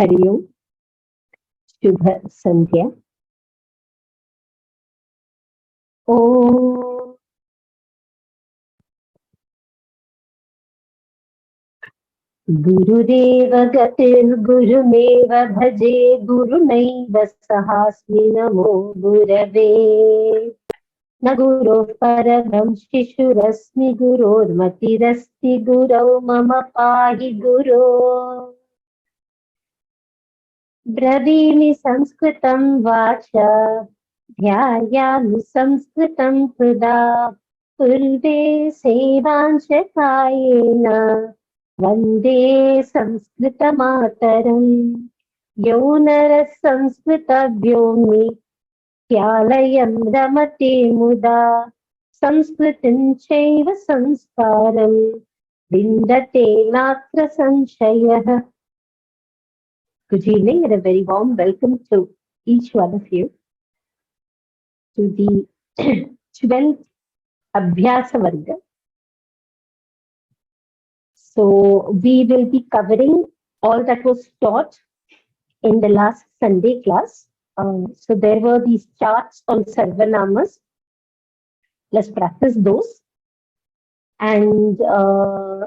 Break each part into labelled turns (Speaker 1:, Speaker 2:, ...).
Speaker 1: Hari Om. Shubha Sandhya. Om. Gurudeva gatir gurumeva bhaje gurunaiva sahasmi namo gurave. Na guru paramam shishurasmi gurur matirasti gurau mama pahi guru. Bravimi sanskritam vacha dhyayami sanskritam hruda purve sevanshakayena vande samskrita mataram yonara samskrita vyomi Kyalayam ramate muda Sanskritin chaiva sanskaram Vindate natra sanshayah. Good evening and a very warm welcome to each one of you to the 12th Abhyasa Varga. So we will be covering all that was taught in the last Sunday class. So there were these charts on Sarvanamas. Let's practice those. And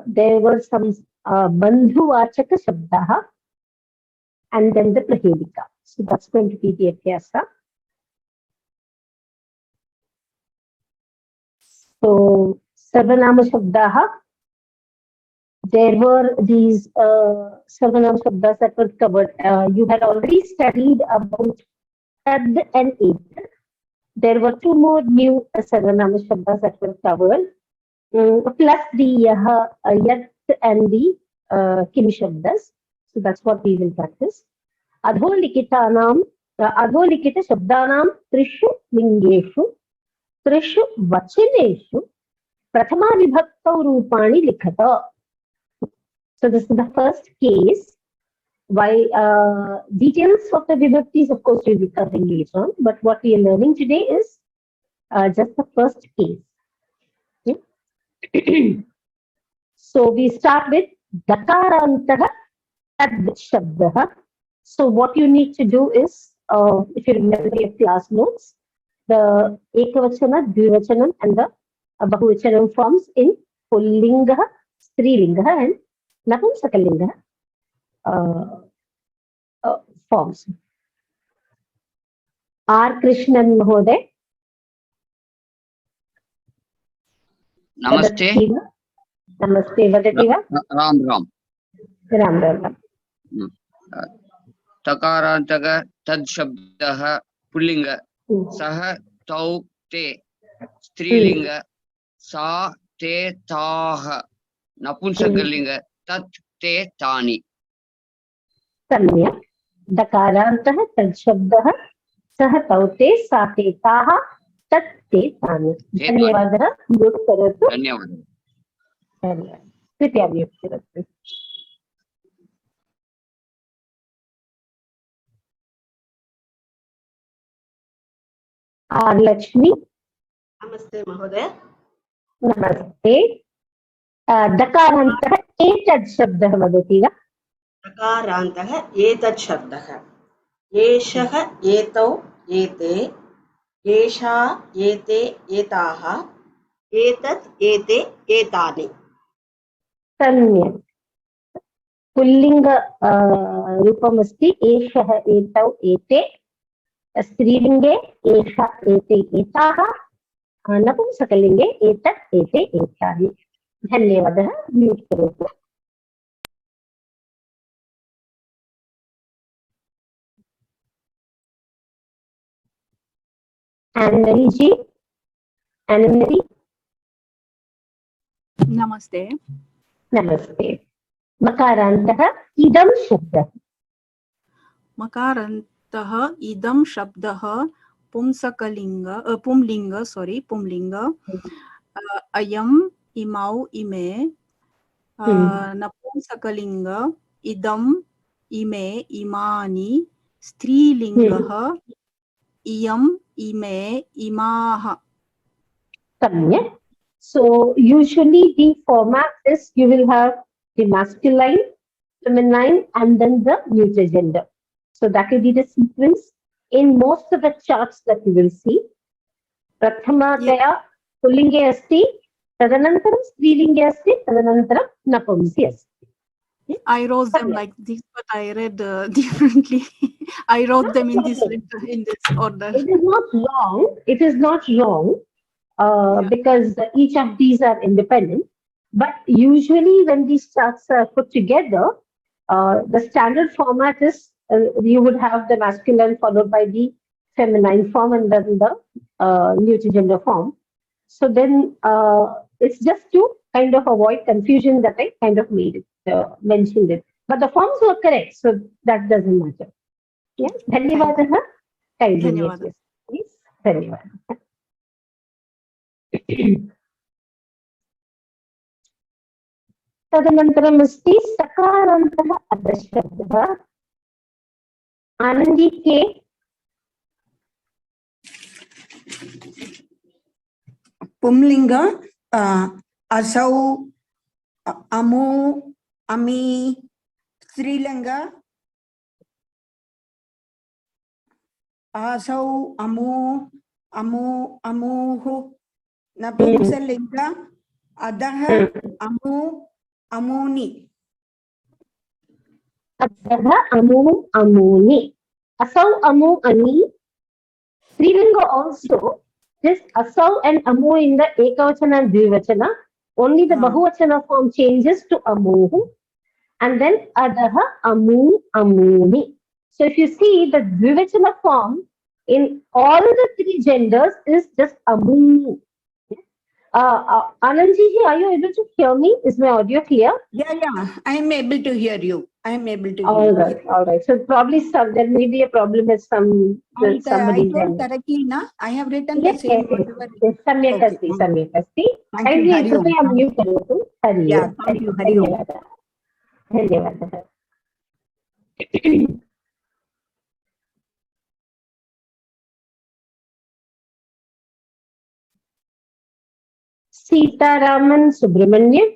Speaker 1: there were some Bandhu Vachaka Shabdaha and then the Prahelika. So that's going to be the Abhyasa. So Sarvanama Shabdaha. There were these Sarvanama Shabdas that were covered. You had already studied about Tad and Etad. There were two more new Sarvanama Shabdas that were covered, plus the Yat and the Kim Shabdas. So that's what we will practice. Adholikita Shabdanam Trishu Lingeshu Trishu Vachineshu Prathama Vibhaktau Rupani Likhata. So this is the first case. Why details of the vibhaktis, of course, we'll be covering later on. But what we are learning today is just the first case. Okay. So we start with Dakarantaha Tad Shabdaha. So what you need to do is, if you remember your class notes, the Ekavachana, Dvivachanam and the Bahuvachanam forms in Pullinga, Strilinga and Napumsakalinga forms. R. Krishnan Mahoday.
Speaker 2: Namaste.
Speaker 1: Namaste. Vadativa.
Speaker 2: Ram Ram.
Speaker 1: Ram Ram.
Speaker 2: Takarantaka tad shabdaha pullinga saha tau te strilinga sa te taha napunsakalinga tat te tani.
Speaker 1: Samya. Dakarantaha tad shabdaha saha taute sa te taha tat te tani. Dhanyavadah. Good karatu.
Speaker 2: Dhanyavadah.
Speaker 1: Dhanyavadah. Kripya vyukti karatu. R. Lakshmi.
Speaker 3: Namaste, Mahoday.
Speaker 1: Namaste. Dakarantah etad shabdah vadati va.
Speaker 3: Dakarantah etad shabdah. Yeshah etau ete. Yesha ete etaha. Etad ete etani.
Speaker 1: Samyak. Pullinga rupamasti eshah etau ete. Strilinge esha ete etaha. Napumsakalinge etat ete etani. Dhanyavadah. Mute karatu. Anne-Marie ji. Anne-Marie.
Speaker 4: Namaste.
Speaker 1: Namaste. Makarantaha idam shabdah.
Speaker 4: Makarantaha idam shabdah pumlinga ayam imau ime napumsakalinga idam ime imani strilingah iyam ime imaha.
Speaker 1: Samyak. So usually the format is you will have the masculine feminine, and then the neuter gender. So that will be the sequence in most of the charts that you will see. Prathamataya pullinge asti, tadanantaram strilinge asti, tadanantaram napumsi asti.
Speaker 4: I wrote them like this, but I read differently. I wrote them in this order.
Speaker 1: It is not wrong. It is not wrong because each of these are independent. But usually when these charts are put together, the standard format is you would have the masculine followed by the feminine form and then the neuter gender form. So then it's just to kind of avoid confusion that I kind of made it, mentioned it. But the forms were correct, so that doesn't matter. Yeah, धन्यवादः.
Speaker 4: धन्यवादः.
Speaker 1: Please, धन्यवादः. तदनन्तरम् अस्ति सकारान्तः अधशब्दः. आनन्दी के
Speaker 5: पुंलिंग असौ अमु अमी स्त्रीलिंग असौ अमु अमु अमुः नपुंसकलिंग अधः अमु अमूनि
Speaker 1: अधः अमु अमूनि. असौ अमु अनि. Srilinga also, this asau and amu in the ekavachana and dvivachana, only the bahuvachana form changes to amuhu, and then adaha amu amuni. So if you see the dvivachana form in all the three genders is just amu. Anandji, are you able to hear me? Is my audio clear?
Speaker 5: Yeah, I am able to hear you. I am able to hear
Speaker 1: All right. So probably there may be a problem with somebody.
Speaker 5: I told correctly, na? I have written
Speaker 1: Yes,
Speaker 5: the same.
Speaker 1: yes. Samyak asti, samyak asti.
Speaker 5: Thank you. Hari Om.
Speaker 1: Unmute करोतु. Hari
Speaker 5: Yeah,
Speaker 1: Om.
Speaker 5: thank you. Hari Om.
Speaker 1: धन्यवादः. सीतारामन सुब्रमण्यम.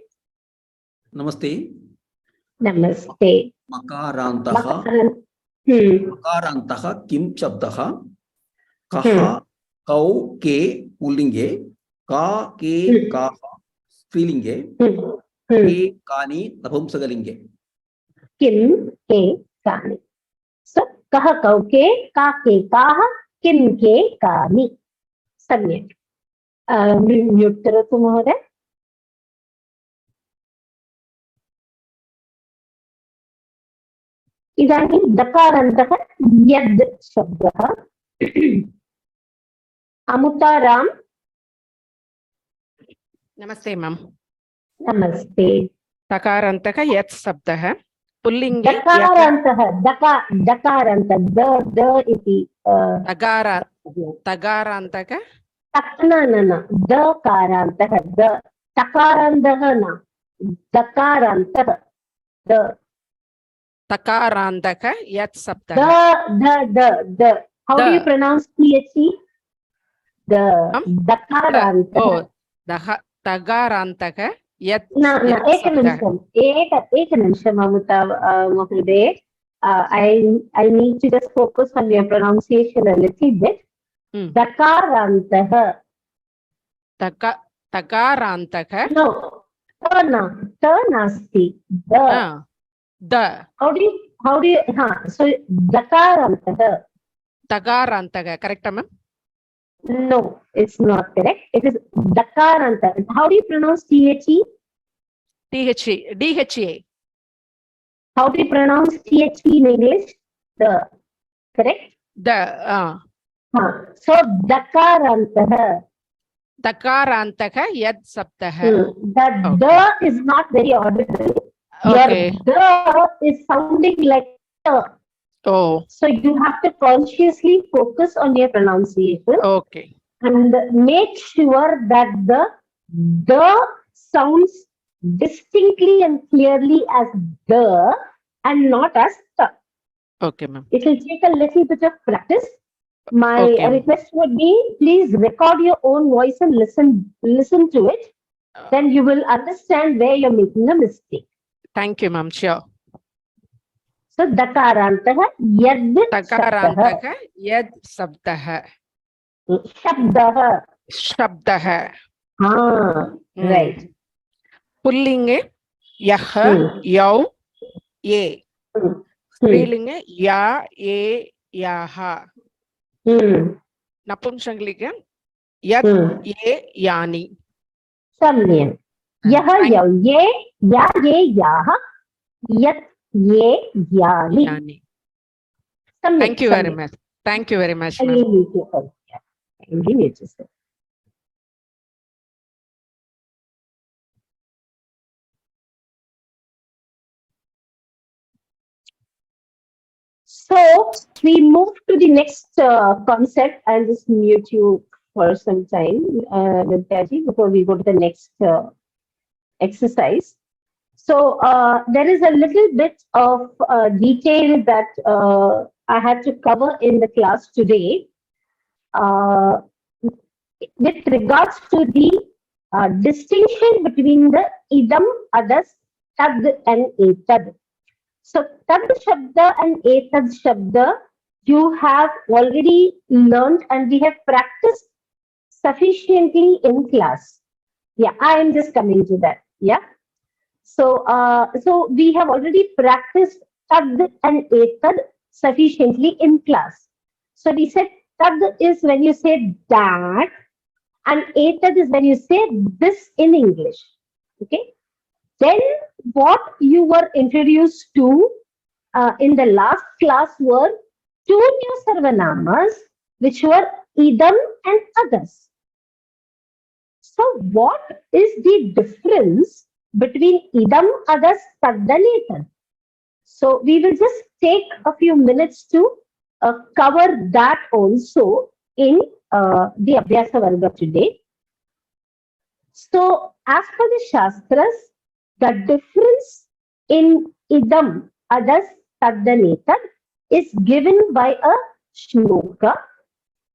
Speaker 6: नमस्ते.
Speaker 1: नमस्ते.
Speaker 6: मकारान्तः किं शब्दः? कः कौ के पुल्लिङ्गे, का के काः स्त्रीलिङ्गे, के कानि नपुंसकलिङ्गे.
Speaker 1: किं के कानि. So कः कौ के का के काः किं के कानि. सम्यक्. म्यूट् करोतु महोदय. इदानीं दकारान्तः यद् शब्दः. अमुताराम.
Speaker 7: नमस्ते मैम.
Speaker 1: नमस्ते.
Speaker 7: तकारान्तः यत् शब्दः पुल्लिङ्गे
Speaker 1: दकारान्तः दकारान्त द इति
Speaker 7: तकारान्तः
Speaker 1: न दकारान्तः द तकारान्तः न दकारान्तः द
Speaker 7: तकारान्तः यत् शब्दः
Speaker 1: the how do you pronounce the दकारान्तः
Speaker 7: तकारान्तः यत्
Speaker 1: एकनिमिषम् अमुता महोदय. I need to just focus on your pronunciation a little bit. दकारान्तः.
Speaker 7: तकारान्तः
Speaker 1: No, त नास्ति.
Speaker 7: The
Speaker 1: How do you so दकारान्तः.
Speaker 7: तकारान्तः correct ma'am?
Speaker 1: No, it's not correct. It is dakaranta. How do you pronounce THE?
Speaker 7: DHA.
Speaker 1: How do you pronounce THE in English? The. Correct? So dakarantah.
Speaker 7: Dakarantah yad sabdah.
Speaker 1: The is not very audible.
Speaker 7: Okay.
Speaker 1: The is sounding like the.
Speaker 7: Oh.
Speaker 1: So you have to consciously focus on your pronunciation.
Speaker 7: Okay.
Speaker 1: And make sure that the sounds distinctly and clearly as the and not as the.
Speaker 7: Okay, ma'am.
Speaker 1: It will take a little bit of practice. My request would be, please record your own voice and listen to it. Then you will understand where you're making a mistake.
Speaker 7: Thank you, ma'am. Sure.
Speaker 1: So dakarantah yad
Speaker 7: तकारन्तः यद् शब्दः
Speaker 1: shabdah.
Speaker 7: शब्दः
Speaker 1: Right.
Speaker 7: पुल्लिङ्गे यः यौ ये स्त्रीलिङ्गे या ये याः नपुंसकलिङ्गे यत् ये यानि
Speaker 1: Samyam. Yah yav ye ya ye yah yat ye yani.
Speaker 7: यानि
Speaker 1: Samyam.
Speaker 7: Thank you very much. Thank you very much, ma'am.
Speaker 1: So we move to the next concept. I'll just mute you for some time, Nityaji, before we go to the next exercise. So there is a little bit of detail that I had to cover in the class today with regards to the distinction between the idam, adas, tad and etad. So tad shabda and etad shabda you have already learned and we have practiced sufficiently in class. Yeah, I am just coming to that. Yeah. So, so we have already practiced tad and etad sufficiently in class. So we said tad is when you say that, and etad is when you say this in English. Okay. Then what you were introduced to in the last class were two new sarvanamas, which were idam and adas. So what is the difference between idam, adas, tad and etad? So we will just take a few minutes to cover that also in the Abhyasa Varga today. So as per the Shastras, the difference in idam, adas, tad and etad is given by a shloka.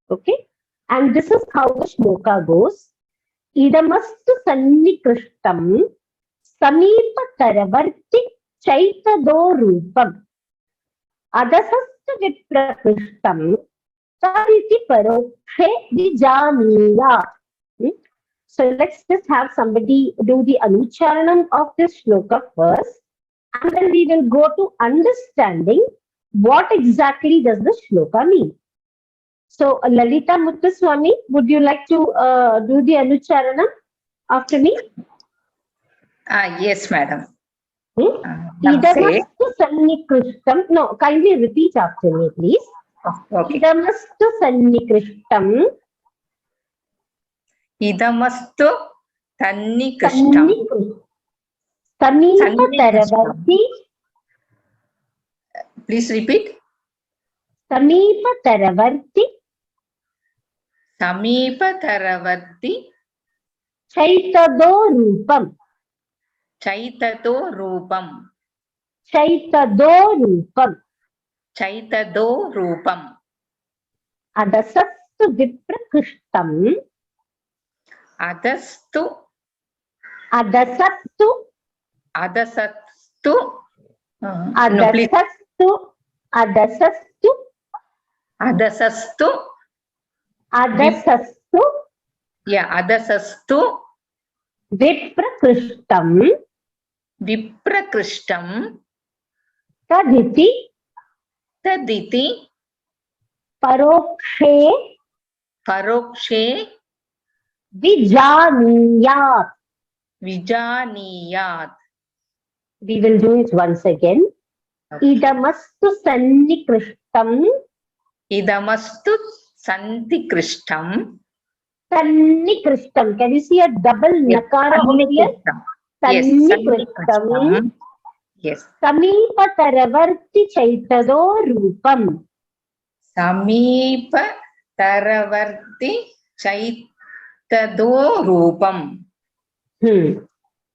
Speaker 1: Okay, and this is how the shloka goes. Idamastu sannikrishtam samipataravarti chaitado rupam adasastu viprakrishtam tariti parokshe vijaniya. So let's just have somebody do the anucharanam of this shloka first, and then we will go to understanding what exactly does the shloka mean. So Lalita Muttaswamy, would you like to do the anucharanam after me?
Speaker 8: Yes, madam.
Speaker 1: Idamastu sannikrishtam. No, kindly repeat after me, please.
Speaker 8: Okay.
Speaker 1: Idamastu sannikrishtam.
Speaker 8: Idamastu sannikrishtam.
Speaker 1: Samipataravarti.
Speaker 8: Please repeat.
Speaker 1: Samipataravarti.
Speaker 8: Samipataravarti.
Speaker 1: Chaitado rupam.
Speaker 8: Chaitado rupam.
Speaker 1: Chaitado rupam.
Speaker 8: Chaitado rupam.
Speaker 1: Adasastu viprakrishtam.
Speaker 8: Adastu.
Speaker 1: Adasastu.
Speaker 8: Adasastu.
Speaker 1: Adasastu. Adasastu.
Speaker 8: Adasastu.
Speaker 1: Adasastu.
Speaker 8: Yeah, adasastu.
Speaker 1: Viprakrishtam.
Speaker 8: Viprakrishtam.
Speaker 1: Taditi.
Speaker 8: Taditi.
Speaker 1: Parokshe.
Speaker 8: Parokshe.
Speaker 1: Vijaniyat.
Speaker 8: Vijaniyat.
Speaker 1: We will do it once again.
Speaker 8: Okay.
Speaker 1: Idamastu sannikrishtam.
Speaker 8: Idamastu sannikrishtam.
Speaker 1: Sannikrishtam. Can you see a double nakara over here?
Speaker 8: Yes,
Speaker 1: Sannikrishtam.
Speaker 8: Yes.
Speaker 1: Samipataravarti chaitado rupam.
Speaker 8: Samipa taravarti chaitado rupam.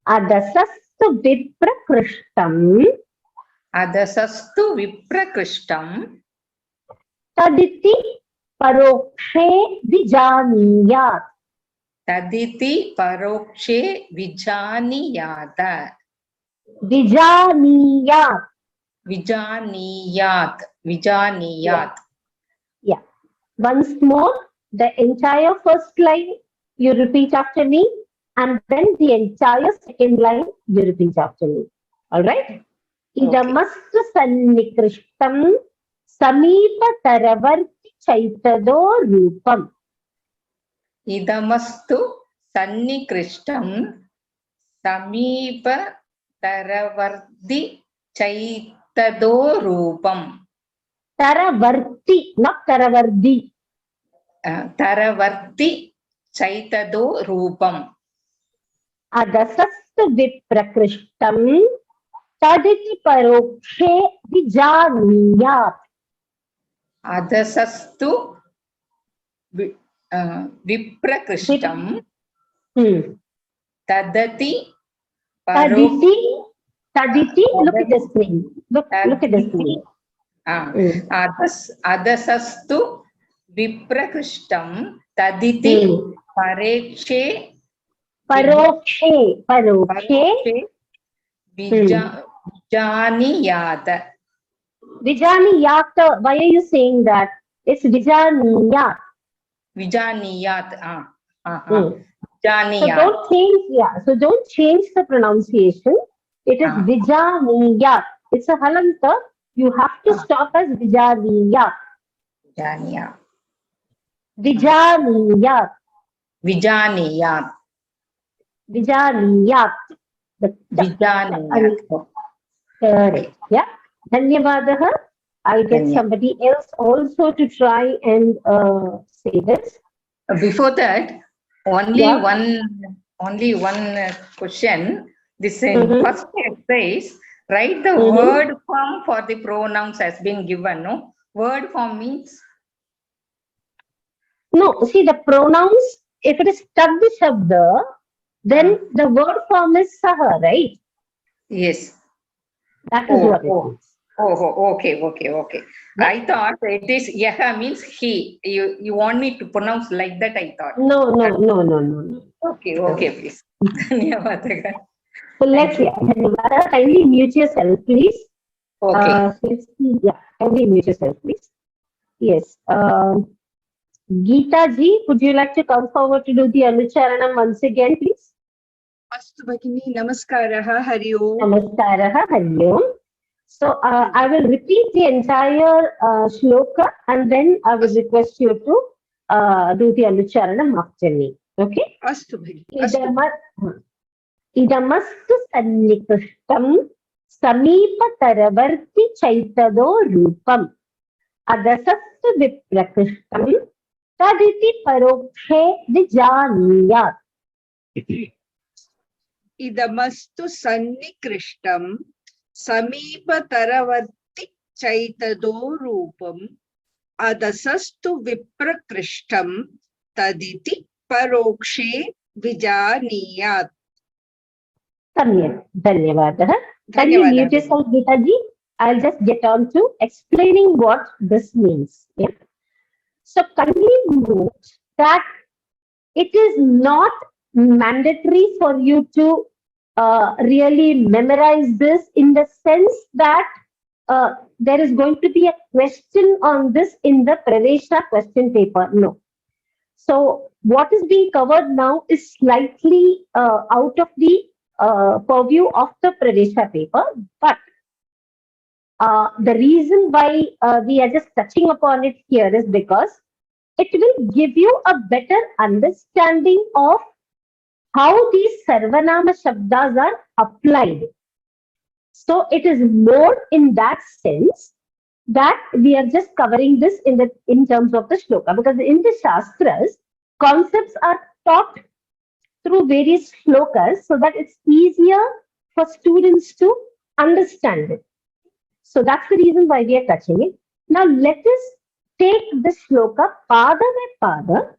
Speaker 1: Adasastu viprakrishtam.
Speaker 8: Adasastu viprakrishtam.
Speaker 1: Taditi parokshe vijaniyat.
Speaker 8: Taditi parokshe vijaniyata.
Speaker 1: Vijaniyat.
Speaker 8: Vijaniyat. Vijaniyat.
Speaker 1: Yeah. Once more, the entire first line you repeat after me, and then the entire second line you repeat after me. All right? Idamastu sannikrishtam sameepataravarti chaitado rupam.
Speaker 8: Idamastu sannikrishtam sameepataravarti chaitado rupam.
Speaker 1: Taravarti, not taravardi.
Speaker 8: Taravarti chaitado rupam.
Speaker 1: Adasastu viprakrishtam taditi parokshe vijaniyat.
Speaker 8: Adasastu viprakrishtam tadati
Speaker 1: Taditi, look at the screen. Look at the screen.
Speaker 8: Adasastu viprakrishtam taditi parekshe
Speaker 1: Parokshe
Speaker 8: vijaniyat.
Speaker 1: Vijaniyat. Why are you saying that? It's Vijaniyat.
Speaker 8: Vijaniyat.
Speaker 1: So
Speaker 8: Vijaniyat.
Speaker 1: don't change, so don't change the pronunciation. It is Vijaniyat. It's a halanta. You have to stop as Vijaniyat.
Speaker 8: Vijaniyat.
Speaker 1: Vijaniyat.
Speaker 8: Vijaniyat.
Speaker 1: Vijaniyat.
Speaker 8: Vijaniyat.
Speaker 1: Correct. Yeah. Dhanyavadaha. I'll get somebody else also to try and say this.
Speaker 8: Before that, only one question. This in first exercise, write the word form for the pronouns has been given. No, word form means.
Speaker 1: No, see the pronouns. If it is Tad Shabda, then the word form is Saha, right?
Speaker 8: Yes.
Speaker 1: That is what it is.
Speaker 8: Okay. I thought it is Yaha means he. You want me to pronounce like that? I thought.
Speaker 1: No.
Speaker 8: Okay, please. Dhanyavadaga.
Speaker 1: So let's kindly mute yourself, please.
Speaker 8: Okay.
Speaker 1: Kindly mute yourself, please. Yes. Geeta ji, would you like to come forward to do the Anucharanam once again, please?
Speaker 9: Astu Bhagini, Namaskaraha, Hari Om.
Speaker 1: Namaskaraha, Hari Om. So I will repeat the entire shloka and then I will request you to do the Anucharanam after me. Okay?
Speaker 9: Astu Bhagini.
Speaker 1: Idamastu sannikrishtam sameepataravarti chaitado rupam adasastu viprakrishtam taditi parokshe vijaniyat.
Speaker 9: Idamastu sannikrishtam sameepataravarti chaitado rupam adasastu viprakrishtam taditi parokshe vijaniyat.
Speaker 1: Samyak. Dhanyavadaha. Can you mute yourself, Geeta ji? I'll just get on to explaining what this means. Yeah? So kindly note that it is not mandatory for you to really memorize this in the sense that there is going to be a question on this in the Pravesha question paper. No. So what is being covered now is slightly out of the purview of the Pravesha paper, but the reason why we are just touching upon it here is because it will give you a better understanding of how these Sarvanama Shabdas are applied. So it is more in that sense that we are just covering this in terms of the shloka, because in the Shastras, concepts are taught through various shlokas so that it's easier for students to understand it. So that's the reason why we are touching it. Now let us take the shloka pada by pada.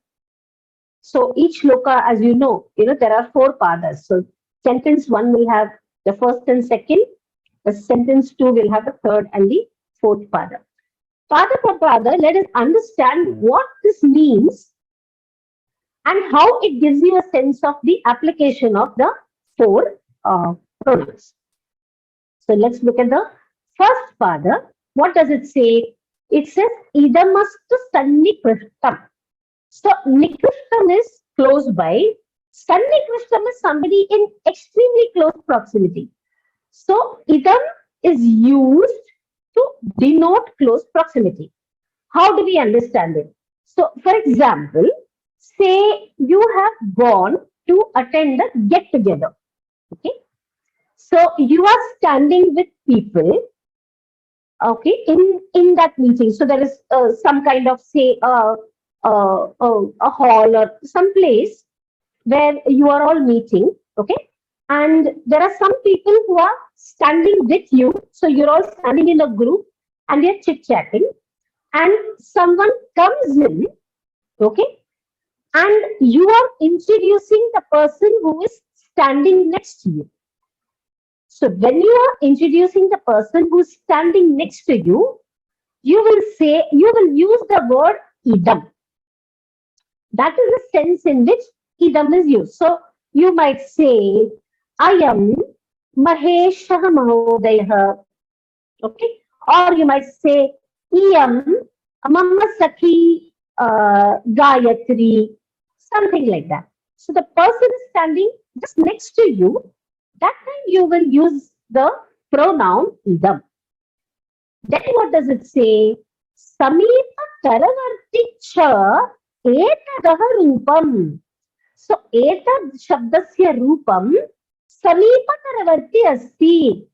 Speaker 1: So each shloka, as you know, there are 4 padas. So sentence 1 will have the first and second. The sentence 2 will have the third and the 4th pada. Pada by pada, let us understand what this means and how it gives you a sense of the application of the 4 pronouns. So let's look at the First pada, what does it say? It says idamastu sannikrishtam. So nikrishtam is close by. Sannikrishtam is somebody in extremely close proximity. So idam is used to denote close proximity. How do we understand it? So, for example, say you have gone to attend a get together. Okay. So you are standing with people, okay, in that meeting. So there is some kind of, say, a hall or some place where you are all meeting, okay, and there are some people who are standing with you. So you're all standing in a group and you're chit chatting, and someone comes in, okay, and you are introducing the person who is standing next to you. So when you are introducing the person who's standing next to you, you will use the word idam. That is the sense in which idam is used. So you might say, Ayam Maheshah Mahodayah. Okay. Or you might say, Iyam Mama Sakhi Gayatri. Something like that. So the person is standing just next to you. That time you will use the pronoun idam. Then what does it say? Samipa Taravarti cha etadaha rupam. So etad shabdasya rupam Samipa Taravarti asti.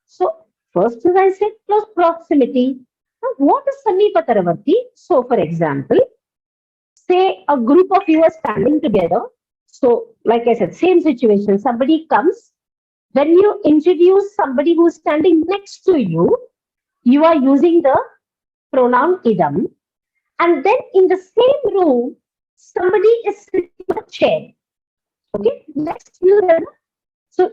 Speaker 1: So first as I said, close proximity. Now what is Samipa Taravarti? So for example, say a group of you are standing together. So like I said, same situation. Somebody comes. When you introduce somebody who is standing next to you, you are using the pronoun idam. And then in the same room, somebody is sitting on a chair. Okay, next to you. So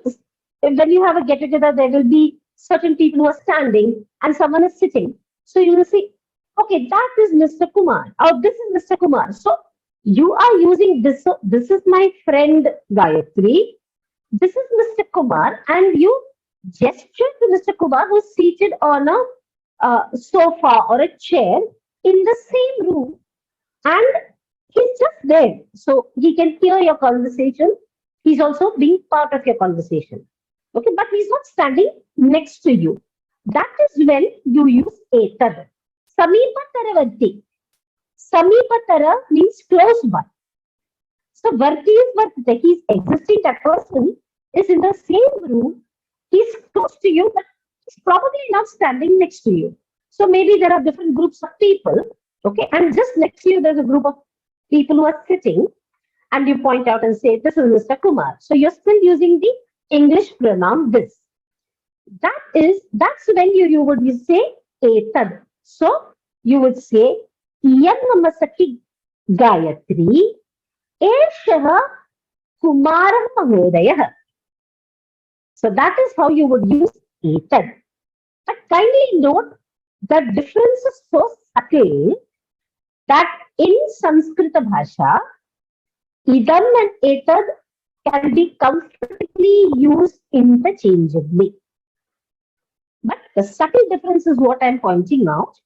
Speaker 1: when you have a get together, there will be certain people who are standing and someone is sitting. So you will see, okay, that is Mr. Kumar, or this is Mr. Kumar. So you are using this. So this is my friend Gayatri. This is Mr. Kumar, and you gesture to Mr. Kumar who's seated on a sofa or a chair in the same room, and he's just there. So he can hear your conversation. He's also being part of your conversation. Okay, but he's not standing next to you. That is when you use etad. Samipa Samipatara means close by. So Varti is Vartite. He's existing. That person is in the same room. He's close to you, but he's probably not standing next to you. So maybe there are different groups of people. Okay, and just next to you, there's a group of people who are sitting, and you point out and say, "This is Mr. Kumar." So you're still using the English pronoun this. That's when you would say etad. So you would say Iyam mama sakhi Gayatri Eshaha Kumara Mahodayah. So that is how you would use etad. But kindly note the difference is so subtle that in Sanskrita Bhasha, idam and etad can be comfortably used interchangeably. But the subtle difference is what I'm pointing out,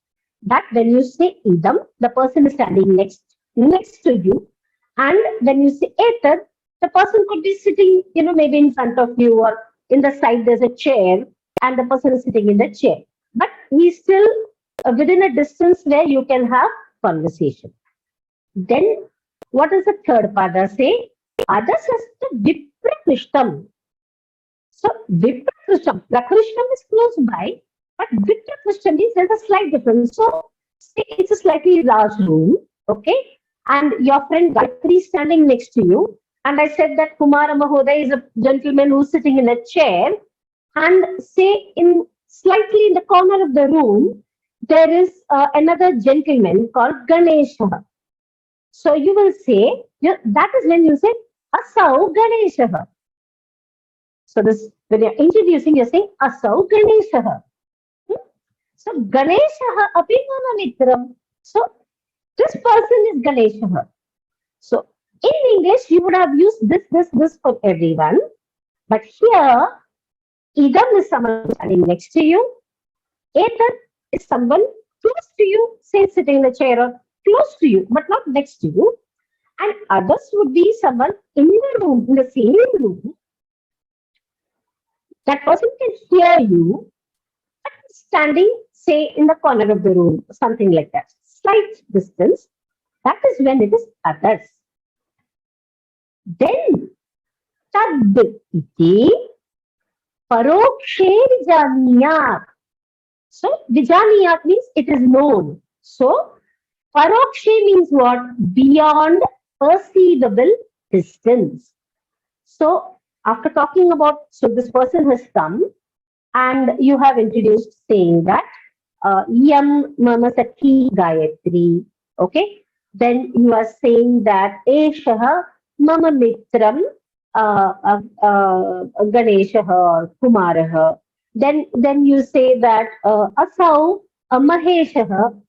Speaker 1: that when you say idam, the person is standing next to you. And when you say etad, the person could be sitting, maybe in front of you, or in the side there's a chair and the person is sitting in the chair. But he's still within a distance where you can have conversation. Then what does the third pada say? Adasasta viprakrishtam. So viprakrishtam, prakrishtam is close by, but viprakrishtam means there's a slight difference. So say it's a slightly large room, okay? And your friend Gayatri is standing next to you. And I said that Kumara Mahoday is a gentleman who's sitting in a chair. And say slightly in the corner of the room, there is another gentleman called Ganesha. So you will say, that is when you say Asau Ganesha. So this, when you're introducing, you're saying Asau Ganesha. So Ganesha api mama mitram. So this person is Ganesha. So in English, you would have used this for everyone. But here, idam is someone standing next to you. Etat is someone close to you, say sitting in a chair or close to you, but not next to you. And others would be someone in the room, in the same room. That person can hear you, but standing, say, in the corner of the room, something like that, slight distance. That is when it is others. Then, tad iti parokshe vijaniyat. So, vijaniyat means it is known. So, parokshe means what? Beyond perceivable distance. So, after talking about, so this person has come and you have introduced saying that Yam Mama Sakhi Gayatri. Okay. Then you are saying that Eshaha Mama Mitram Ganeshaha or Kumaraha. Then you say that Asau Maheshaha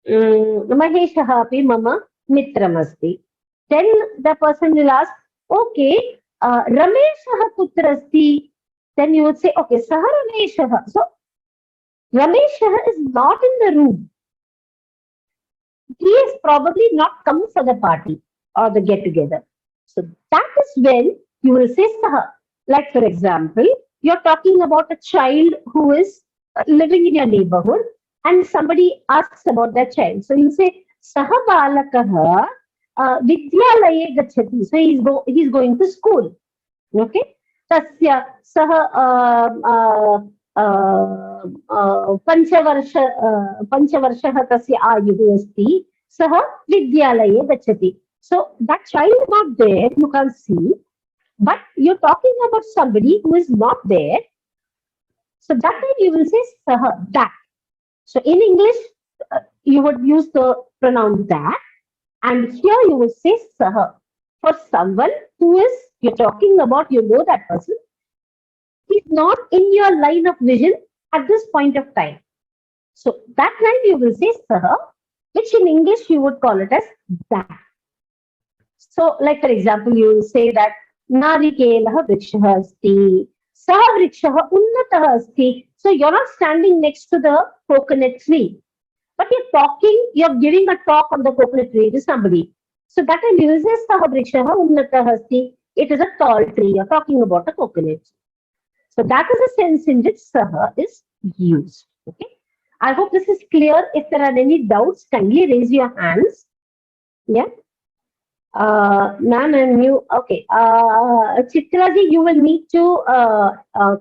Speaker 1: Maheshaha api Mama Mitram asti. Then the person will ask, okay, Rameshaha Putra asti. Then you would say, okay, Saha Rameshaha. So Rameshaha is not in the room. He is probably not come for the party or the get together. So that is when you will say Saha. Like for example, you're talking about a child who is living in your neighborhood and somebody asks about that child. So you say Saha balakaha vidyalaye gachati. So he's going to school. Okay. Tasya Saha पंचवर्षः तस्य आयुः अस्ति सः विद्यालये गच्छति. So that child is not there, you can't see, but you're talking about somebody who is not there. So that time you will say saha, that. So in English, you would use the pronoun that, and here you will say saha. For someone who is, you're talking about, you know that person, is not in your line of vision at this point of time. So that time you will say saha, which in English you would call it as that. So like for example, you will say that narikelaha vrikshaha asti, saha vrikshaha unnataha asti. So you're not standing next to the coconut tree, but you're giving a talk on the coconut tree to somebody. So that time you will say saha vrikshaha unnataha asti. It is a tall tree, you're talking about a coconut. So that is the sense in which saha is used. Okay. I hope this is clear. If there are any doubts, kindly raise your hands. Yeah. Ma'am and you, okay. Chitraji, you will need to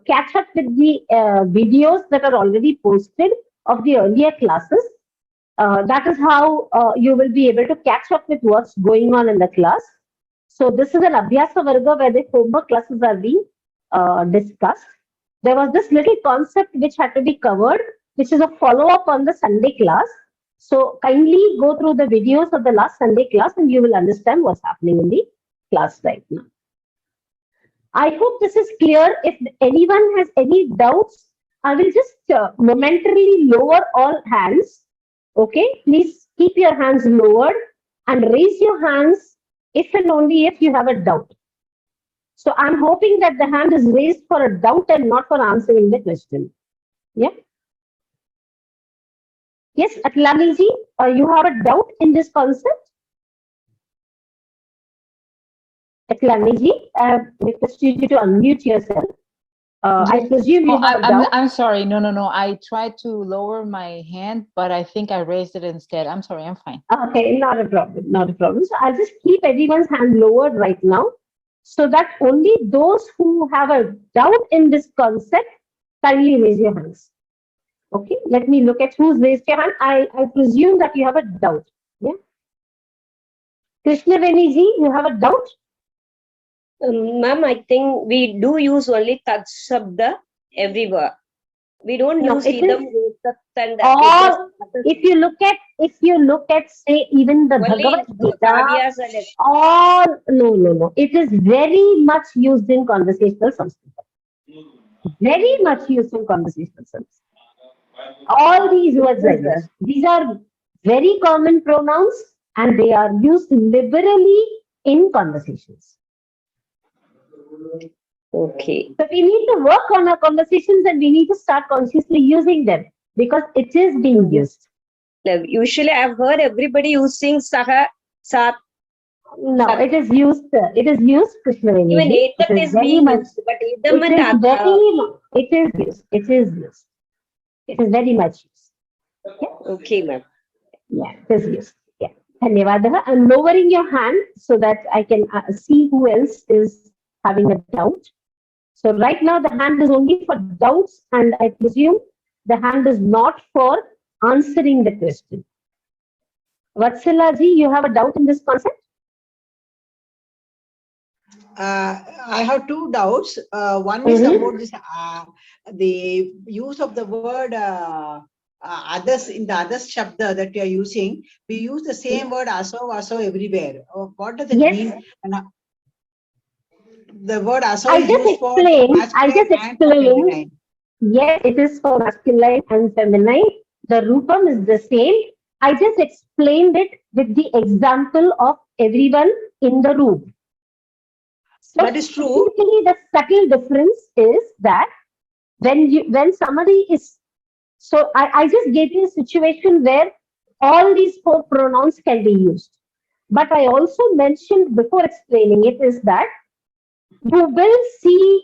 Speaker 1: catch up with the videos that are already posted of the earlier classes. That is how you will be able to catch up with what's going on in the class. So this is an Abhyasa Varga where the homework classes are being discussed. There was this little concept which had to be covered, which is a follow-up on the Sunday class. So kindly go through the videos of the last Sunday class and you will understand what's happening in the class right now. I hope this is clear. If anyone has any doubts, I will just momentarily lower all hands. Okay, please keep your hands lowered and raise your hands if and only if you have a doubt. So I'm hoping that the hand is raised for a doubt and not for answering the question. Yeah. Yes, Atlani ji, you have a doubt in this concept? Atlani ji, I request you to unmute yourself. I presume you have a doubt.
Speaker 10: I'm sorry. No. I tried to lower my hand, but I think I raised it instead. I'm sorry. I'm fine.
Speaker 1: Okay, not a problem. Not a problem. So I'll just keep everyone's hand lowered right now, so that only those who have a doubt in this concept kindly raise your hands. Okay, let me look at who's raised your hand. I presume that you have a doubt. Yeah. Krishnaveni ji, you have a doubt?
Speaker 11: Ma'am, I think we do use only tat shabda everywhere. We don't use either and
Speaker 1: or if you look at say even the Bhagavad Gita, or no, it is very much used in conversational Sanskrit. Very much used in conversational Sanskrit. All these words are used. These are very common pronouns and they are used liberally in conversations.
Speaker 11: Okay.
Speaker 1: So we need to work on our conversations and we need to start consciously using them. because it is being used.
Speaker 11: Like, usually I've heard everybody using saha, sat.
Speaker 1: No, it is used. It is used, Krishnaveni.
Speaker 11: Even
Speaker 1: It
Speaker 11: etat
Speaker 1: is
Speaker 11: is
Speaker 1: very
Speaker 11: being
Speaker 1: much.
Speaker 11: used, but idam
Speaker 1: It
Speaker 11: and
Speaker 1: is very. It is used. It is used. It is very much used.
Speaker 11: okay, ma'am.
Speaker 1: Yeah, it is used. Yeah. Dhanyavadaha. I'm lowering your hand so that I can see who else is having a doubt. So right now the hand is only for doubts, and I presume the hand is not for answering the question. Vatsala ji, you have a doubt in this concept?
Speaker 9: I have two doubts. One is about this, the use of the word others in the others shabda that you are using. We use the same word aso everywhere. What does it mean? And, the word aso is used for masculine and for feminine.
Speaker 1: Yes, it is for masculine and feminine. The rupam is the same. I just explained it with the example of everyone in the room. So
Speaker 9: that is true.
Speaker 1: The subtle difference is that when somebody is, so I just gave you a situation where all these four pronouns can be used. But I also mentioned before explaining it is that you will see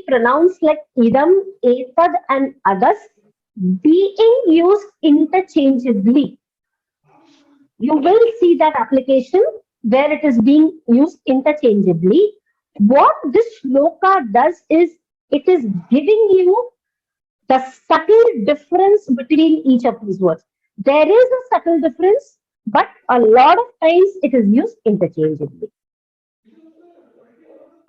Speaker 1: pronouns like idam, etad, and others being used interchangeably. You will see that application where it is being used interchangeably. What this shloka does is it is giving you the subtle difference between each of these words. There is a subtle difference, but a lot of times it is used interchangeably.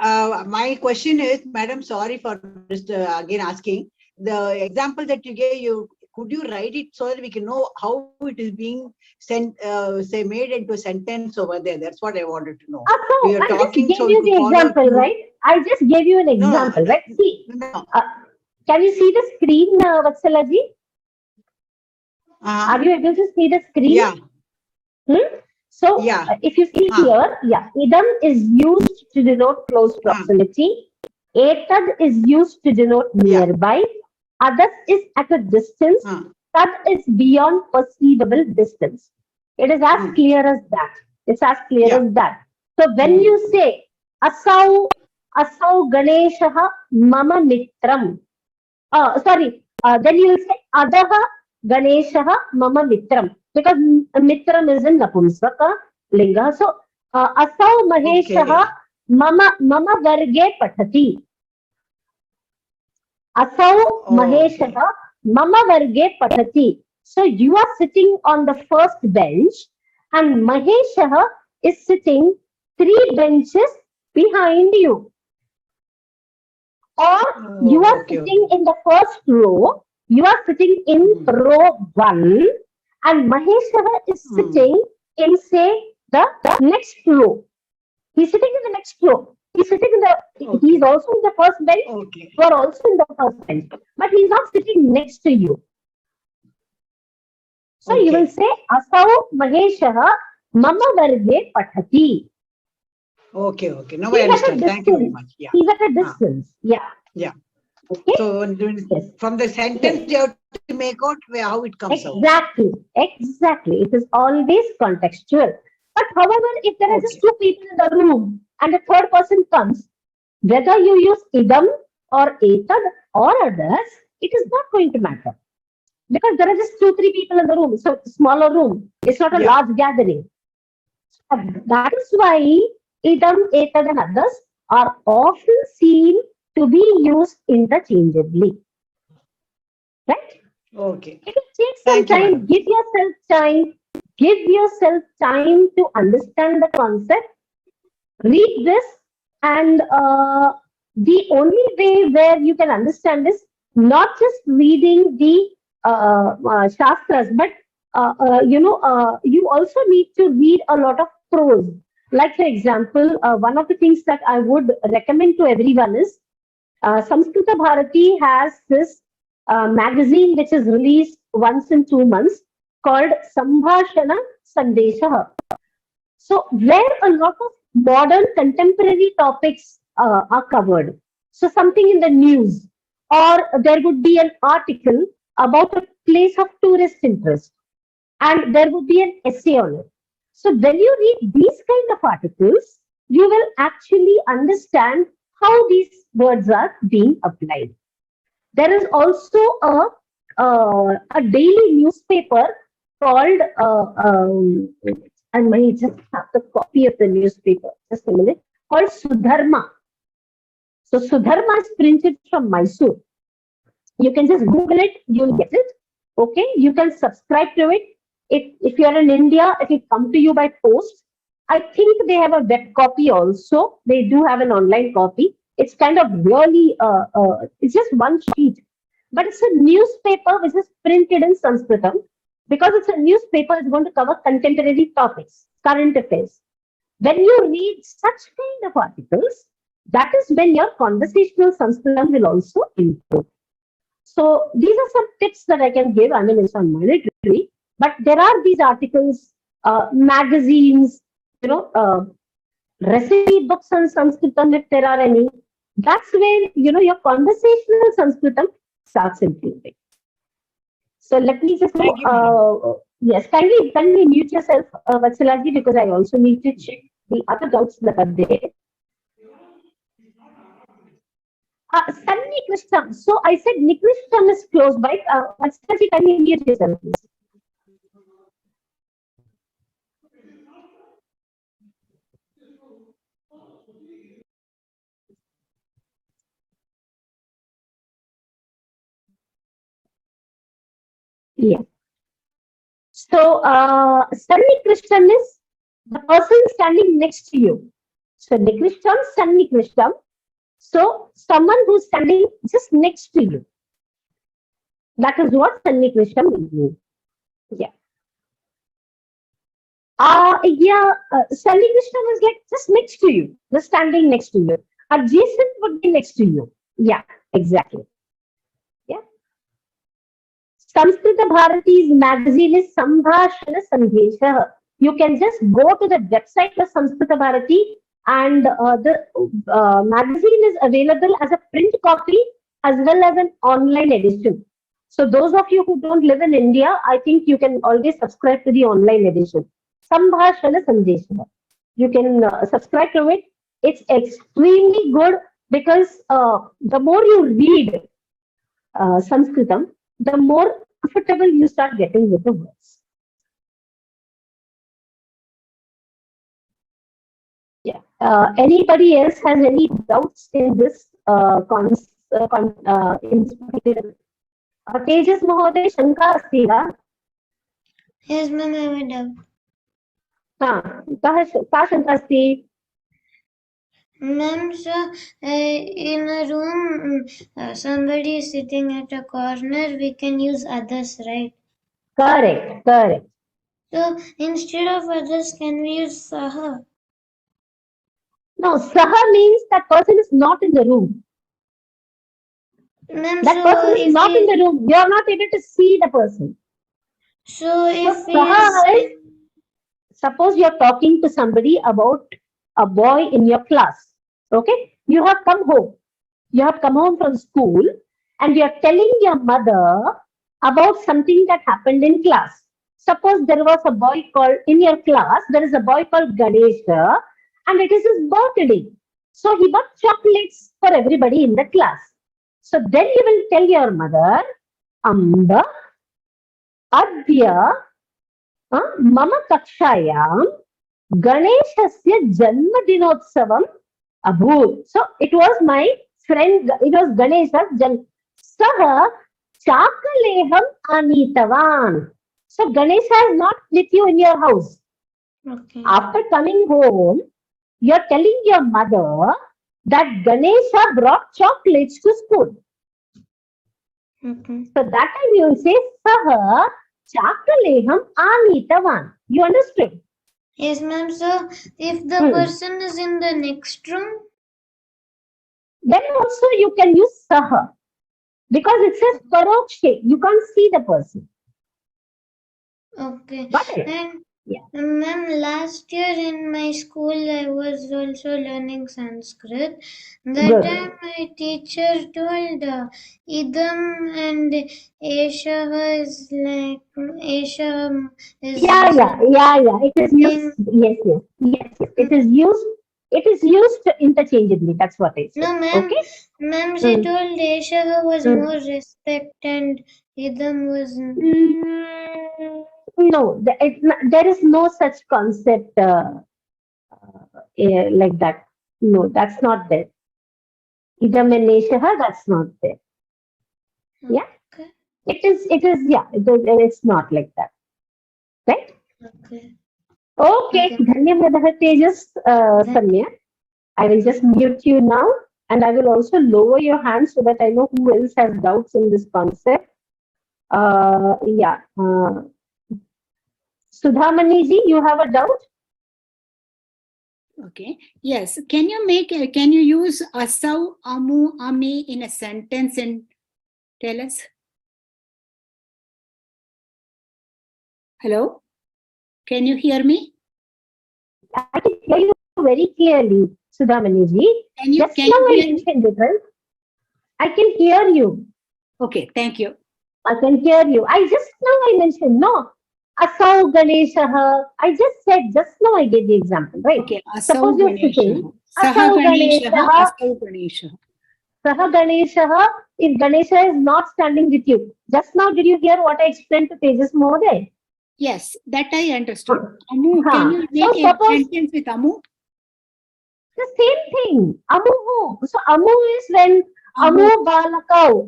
Speaker 9: My question is, Madam, sorry for just again asking. The example that you gave, could you write it so that we can know how it is being sent, say, made into a sentence over there? That's what I wanted to know. We are talking,
Speaker 1: so you the example, right? I just gave you an example, right? See, can you see the screen, Vatsala ji? Are you able to see the screen?
Speaker 9: Yeah.
Speaker 1: So, if you see here, idam is used to denote close proximity. Etad is used to denote nearby. Others is at a distance. Tad is beyond perceivable distance. It is as clear as that. It's as clear as that. So, when you say asau Ganeshaha mama mitram. Then you will say adaha Ganeshaha mama mitram, because mitram is in napumsaka linga. So asau Maheshaha mama varge pathati. Asau Maheshaha mama varge pathati. So you are sitting on the first bench and Maheshaha is sitting 3 benches behind you. Or you are sitting in the first row, you are sitting in row 1, and Maheshwara is sitting in, say, the next row. He's sitting in the next row. He's sitting in the, he's also in the first bench. You are also in the first bench. But he's not sitting next to you. So you will say, Asau Maheshwara mama varge pathati.
Speaker 9: Okay. Now I understand. Thank you very much. Yeah.
Speaker 1: He's at a distance. Yeah. Okay.
Speaker 9: So from the sentence, you have to make out how it comes out.
Speaker 1: Exactly. It is always contextual. But however, if there are just 2 people in the room and a third person comes, whether you use idam or etad or others, it is not going to matter. Because there are just 2-3 people in the room. So smaller room. It's not a large gathering. That is why idam, etad, and others are often seen to be used interchangeably. Right?
Speaker 9: Okay.
Speaker 1: It will take some time. Give yourself time. Give yourself time to understand the concept. Read this, and the only way where you can understand is not just reading the shastras, but you also need to read a lot of prose. Like, for example, one of the things that I would recommend to everyone is Samskrita Bharati has this magazine which is released once in 2 months called Sambhashana Sandesha. So, where a lot of modern contemporary topics are covered. So, something in the news, or there would be an article about a place of tourist interest, and there would be an essay on it. So when you read these kind of articles, you will actually understand how these words are being applied. There is also a daily newspaper called, I might just have the copy of the newspaper, just a minute, called Sudharma. So Sudharma is printed from Mysore. You can just Google it, you'll get it. Okay, you can subscribe to it. If you're in India, it will come to you by post. I think they have a web copy also. They do have an online copy. It's kind of really, it's just one sheet, but it's a newspaper which is printed in Sanskritam. Because it's a newspaper, it's going to cover contemporary topics, current affairs. When you read such kind of articles, that is when your conversational Sanskritam will also improve. So these are some tips that I can give. I mean, it's not mandatory, but there are these articles, magazines, recipe books on Sanskritam if there are any. That's where, your conversational Sanskritam starts improving. So let me just, yes, kindly mute yourself, Vatsalaji, because I also need to check the other doubts that are there. Sunny Krishna. So I said Nikrishtam is close by. Vatsalaji, kindly mute yourself, please. Yeah. So, Sunny Krishnan is the person standing next to you. So, Nikrishtam, Sunny Krishtam. So, someone who's standing just next to you. That is what Sunny Krishtam means. Yeah. Sunny Krishtam is like just next to you, just standing next to you. Adjacent would be next to you. Yeah, exactly. Yeah. Samskrita Bharati's magazine is Sambhashana Sandesha. You can just go to the website of Samskrita Bharati, and the magazine is available as a print copy as well as an online edition. So those of you who don't live in India, I think you can always subscribe to the online edition. Sambhashana Sandesha. You can subscribe to it. It's extremely good because the more you read Sanskritam, the more comfortable you start getting with the words. Yeah. Anybody else has any doubts in this in this particular? Tejas Mahoday, Shankar asti va?
Speaker 12: Yes, ma'am, I have a doubt.
Speaker 1: Ka Shankar asti?
Speaker 12: Ma'am, so in a room, somebody is sitting at a corner, we can use others, right?
Speaker 1: Correct, correct.
Speaker 12: So instead of others, can we use saha?
Speaker 1: No, saha means that person is not in the room. That person is not in the room. You are not able to see the person.
Speaker 12: So if
Speaker 1: suppose you are talking to somebody about a boy in your class. Okay, you have come home. You have come home from school, and you are telling your mother about something that happened in class. Suppose there was a boy called in your class. There is a boy called Ganesha, and it is his birthday. So he bought chocolates for everybody in the class. So then you will tell your mother, Amba, Abhya, Mama Kakshayam, Ganeshasya Janmadinotsavam Abhut. So it was my friend, it was Ganesha's Jan. Saha Chakaleham Anitavan. So Ganesha is not with you in your house.
Speaker 12: Okay.
Speaker 1: After coming home, you are telling your mother that Ganesha brought chocolates to school.
Speaker 12: Okay.
Speaker 1: So that time you will say Saha Chakaleham Anitavan. You understood?
Speaker 12: Yes, ma'am. So if the person is in the next room,
Speaker 1: then also you can use Saha. Because it says Parokshe. You can't see the person.
Speaker 12: okay.
Speaker 1: Got it?
Speaker 12: Ma'am, last year in my school, I was also learning Sanskrit. That
Speaker 1: Good.
Speaker 12: time, my teacher told idam and esha is like esha is
Speaker 1: Yeah. It is used. Yes. It is used. It is used interchangeably. That's what I said.
Speaker 12: No, ma'am.
Speaker 1: Okay.
Speaker 12: Ma'am, she told esha was more respect and idam was.
Speaker 1: No, there is no such concept like that. No, that's not there. Idam and Neshaha, that's not there. Yeah.
Speaker 12: Okay.
Speaker 1: It's not like that. Right?
Speaker 12: Okay.
Speaker 1: Okay. Dhanyavadah Tejas, Samya. I will just mute you now and I will also lower your hand so that I know who else has doubts in this concept. Sudhamani ji, you have a doubt?
Speaker 5: Okay. Yes. Can you use asau, amu, ame in a sentence and tell us? Hello? Can you hear me?
Speaker 1: I can hear you very clearly, Sudhamani ji. Just now I mentioned it, right? I can hear you.
Speaker 5: Okay, thank you.
Speaker 1: I can hear you. I mentioned, no. Asau Ganeshaha. I just said, just now I gave the example, right?
Speaker 5: Okay,
Speaker 1: Suppose you're sitting.
Speaker 5: Saha Ganeshaha, Asau Ganeshaha.
Speaker 1: Saha Ganeshaha, if Ganesha is not standing with you. Just now, did you hear what I explained to Tejas Mohoday?
Speaker 5: Yes, that I understood. Amu, can you make a sentence with Amu?
Speaker 1: The same thing. Amu who? So Amu is when Amu balakau,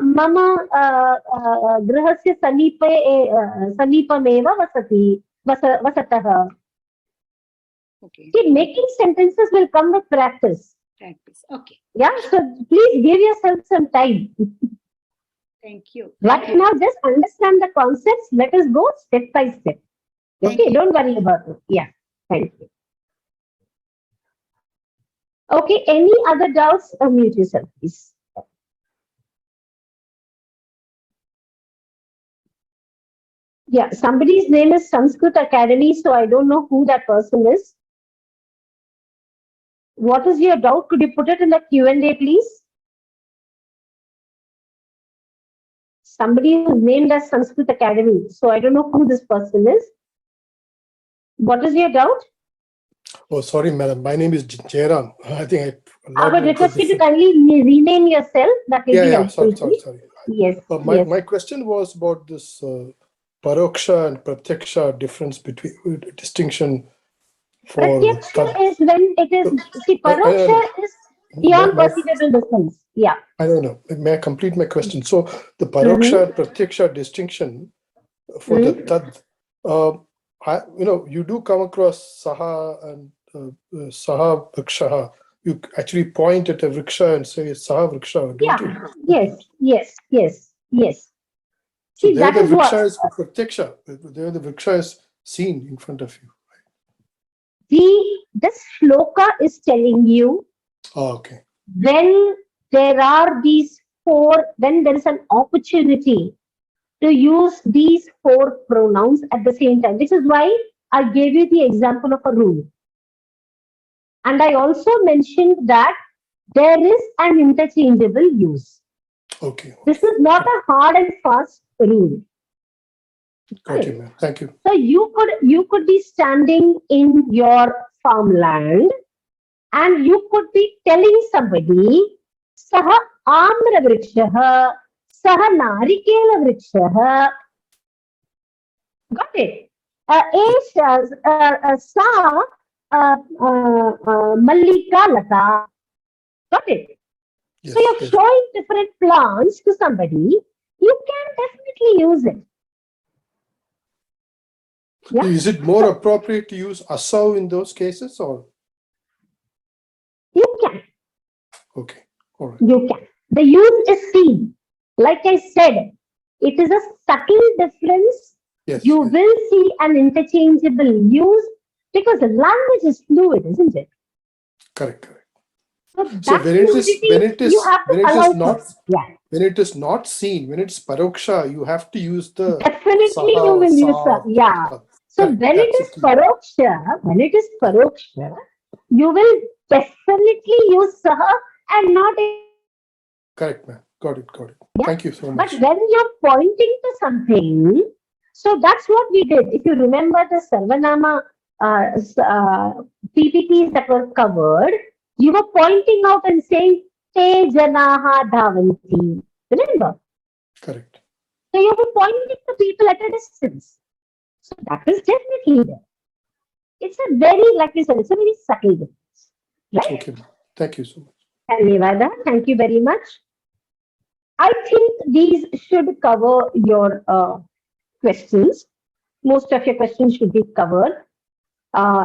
Speaker 1: mama grahasya samipameva vasatah.
Speaker 5: Okay.
Speaker 1: See, making sentences will come with practice.
Speaker 5: Okay.
Speaker 1: Yeah, so please give yourself some time.
Speaker 5: Thank you.
Speaker 1: Right now, just understand the concepts. Let us go step by step. Okay, don't worry about it. Yeah, thank you. Okay, any other doubts? Unmute yourself, please. Yeah, somebody's name is Sanskrit Academy, so I don't know who that person is. What is your doubt? Could you put it in the Q&A, please? Somebody who's named as Sanskrit Academy, so I don't know who this person is. What is your doubt?
Speaker 13: Oh, sorry, madam. My name is Jairam. I think
Speaker 1: I would request you to kindly rename yourself. That will be helpful.
Speaker 13: Sorry.
Speaker 1: Yes.
Speaker 13: My question was about this paroksha and pratyaksha difference between distinction for.
Speaker 1: Pratyaksha is when it is. See, paroksha is beyond perceivable distance. Yeah.
Speaker 13: I don't know. May I complete my question? So the paroksha and pratyaksha distinction for the tad. You do come across saha and saha vrikshaha. You actually point at a vriksha and say saha vriksha, don't you?
Speaker 1: Yes.
Speaker 13: So there the vriksha is pratyaksha. There the vriksha is seen in front of you.
Speaker 1: This shloka is telling you when there are these four, when there is an opportunity to use these four pronouns at the same time, which is why I gave you the example of a rule. And I also mentioned that there is an interchangeable use.
Speaker 13: Okay.
Speaker 1: This is not a hard and fast rule.
Speaker 13: Got you, ma'am. Thank you.
Speaker 1: So you could be standing in your farmland and you could be telling somebody, Saha Amra Vrikshaha, Saha Narikela Vrikshaha. Got it? Sa Mallika Lata. Got it? So you're showing different plants to somebody, you can definitely use it.
Speaker 13: Yeah. Is it more appropriate to use asau in those cases or?
Speaker 1: You can.
Speaker 13: Okay. All right.
Speaker 1: You can. The use is seen. Like I said, it is a subtle difference. You will see an interchangeable use because the language is fluid, isn't it?
Speaker 13: Correct.
Speaker 1: So
Speaker 13: So
Speaker 1: that fluidity, you have to allow for. Yeah.
Speaker 13: when it is not seen, when it's paroksha, you have to use the
Speaker 1: Definitely you
Speaker 13: saha,
Speaker 1: will use
Speaker 13: sa.
Speaker 1: yeah. So
Speaker 13: Correct.
Speaker 1: when it
Speaker 13: That's
Speaker 1: is
Speaker 13: the key.
Speaker 1: paroksha, you will definitely use saha and not.
Speaker 13: Correct, ma'am. Got it.
Speaker 1: Yeah.
Speaker 13: Thank you so
Speaker 1: But
Speaker 13: much.
Speaker 1: when you're pointing to something, so that's what we did. If you remember the Sarvanama PPTs that were covered, you were pointing out and saying, Te janaha dhavanti. Remember?
Speaker 13: Correct.
Speaker 1: So you were pointing to people at a distance. So that is definitely there. It's a very, like you said, it's a very subtle difference. Right?
Speaker 13: Okay, ma'am. Thank you so much.
Speaker 1: Dhanyavada. Thank you very much. I think these should cover your questions. Most of your questions should be covered.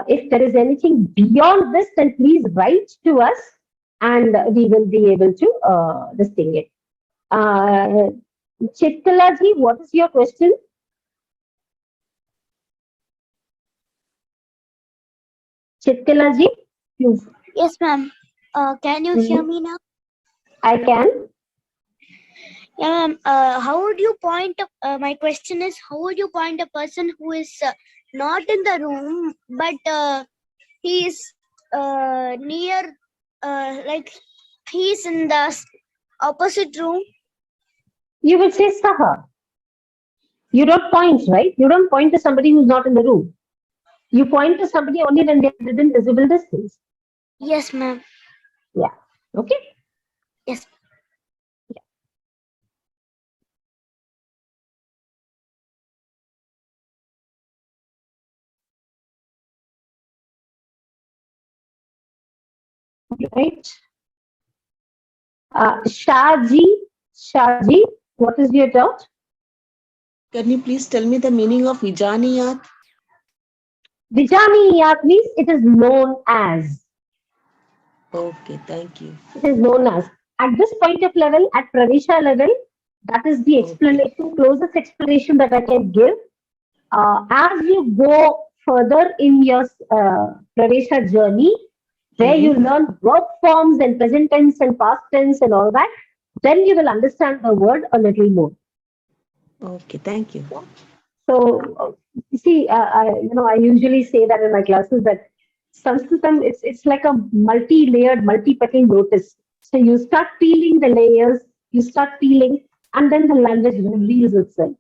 Speaker 1: If there is anything beyond this, then please write to us and we will be able to distinguish it. Chitkalaji, what is your question? Chitkalaji?
Speaker 12: Yes, ma'am. Can you hear me now?
Speaker 1: I can.
Speaker 12: Yeah, ma'am. How would you point? My question is, how would you point a person who is not in the room, but he is near, like he is in the opposite room?
Speaker 1: You will say saha. You don't point, right? You don't point to somebody who's not in the room. You point to somebody only when they're within visible distance.
Speaker 12: Yes, ma'am.
Speaker 1: Yeah. Okay.
Speaker 12: Yes.
Speaker 1: Right. Shahji, what is your doubt?
Speaker 3: Can you please tell me the meaning of Vijaniyat?
Speaker 1: Vijaniyat means it is known as.
Speaker 3: Okay, thank you.
Speaker 1: It is known as. At this point of level, at Pravesha level, that is the explanation, closest explanation that I can give. As you go further in your Pravesha journey, where you learn verb forms and present tense and past tense and all that, then you will understand the word a little more.
Speaker 3: Okay, thank you.
Speaker 1: So, you see, I usually say that in my classes that Sanskritam, it's like a multi-layered, multi-petal lotus. So you start peeling the layers, you start peeling, and then the language reveals itself.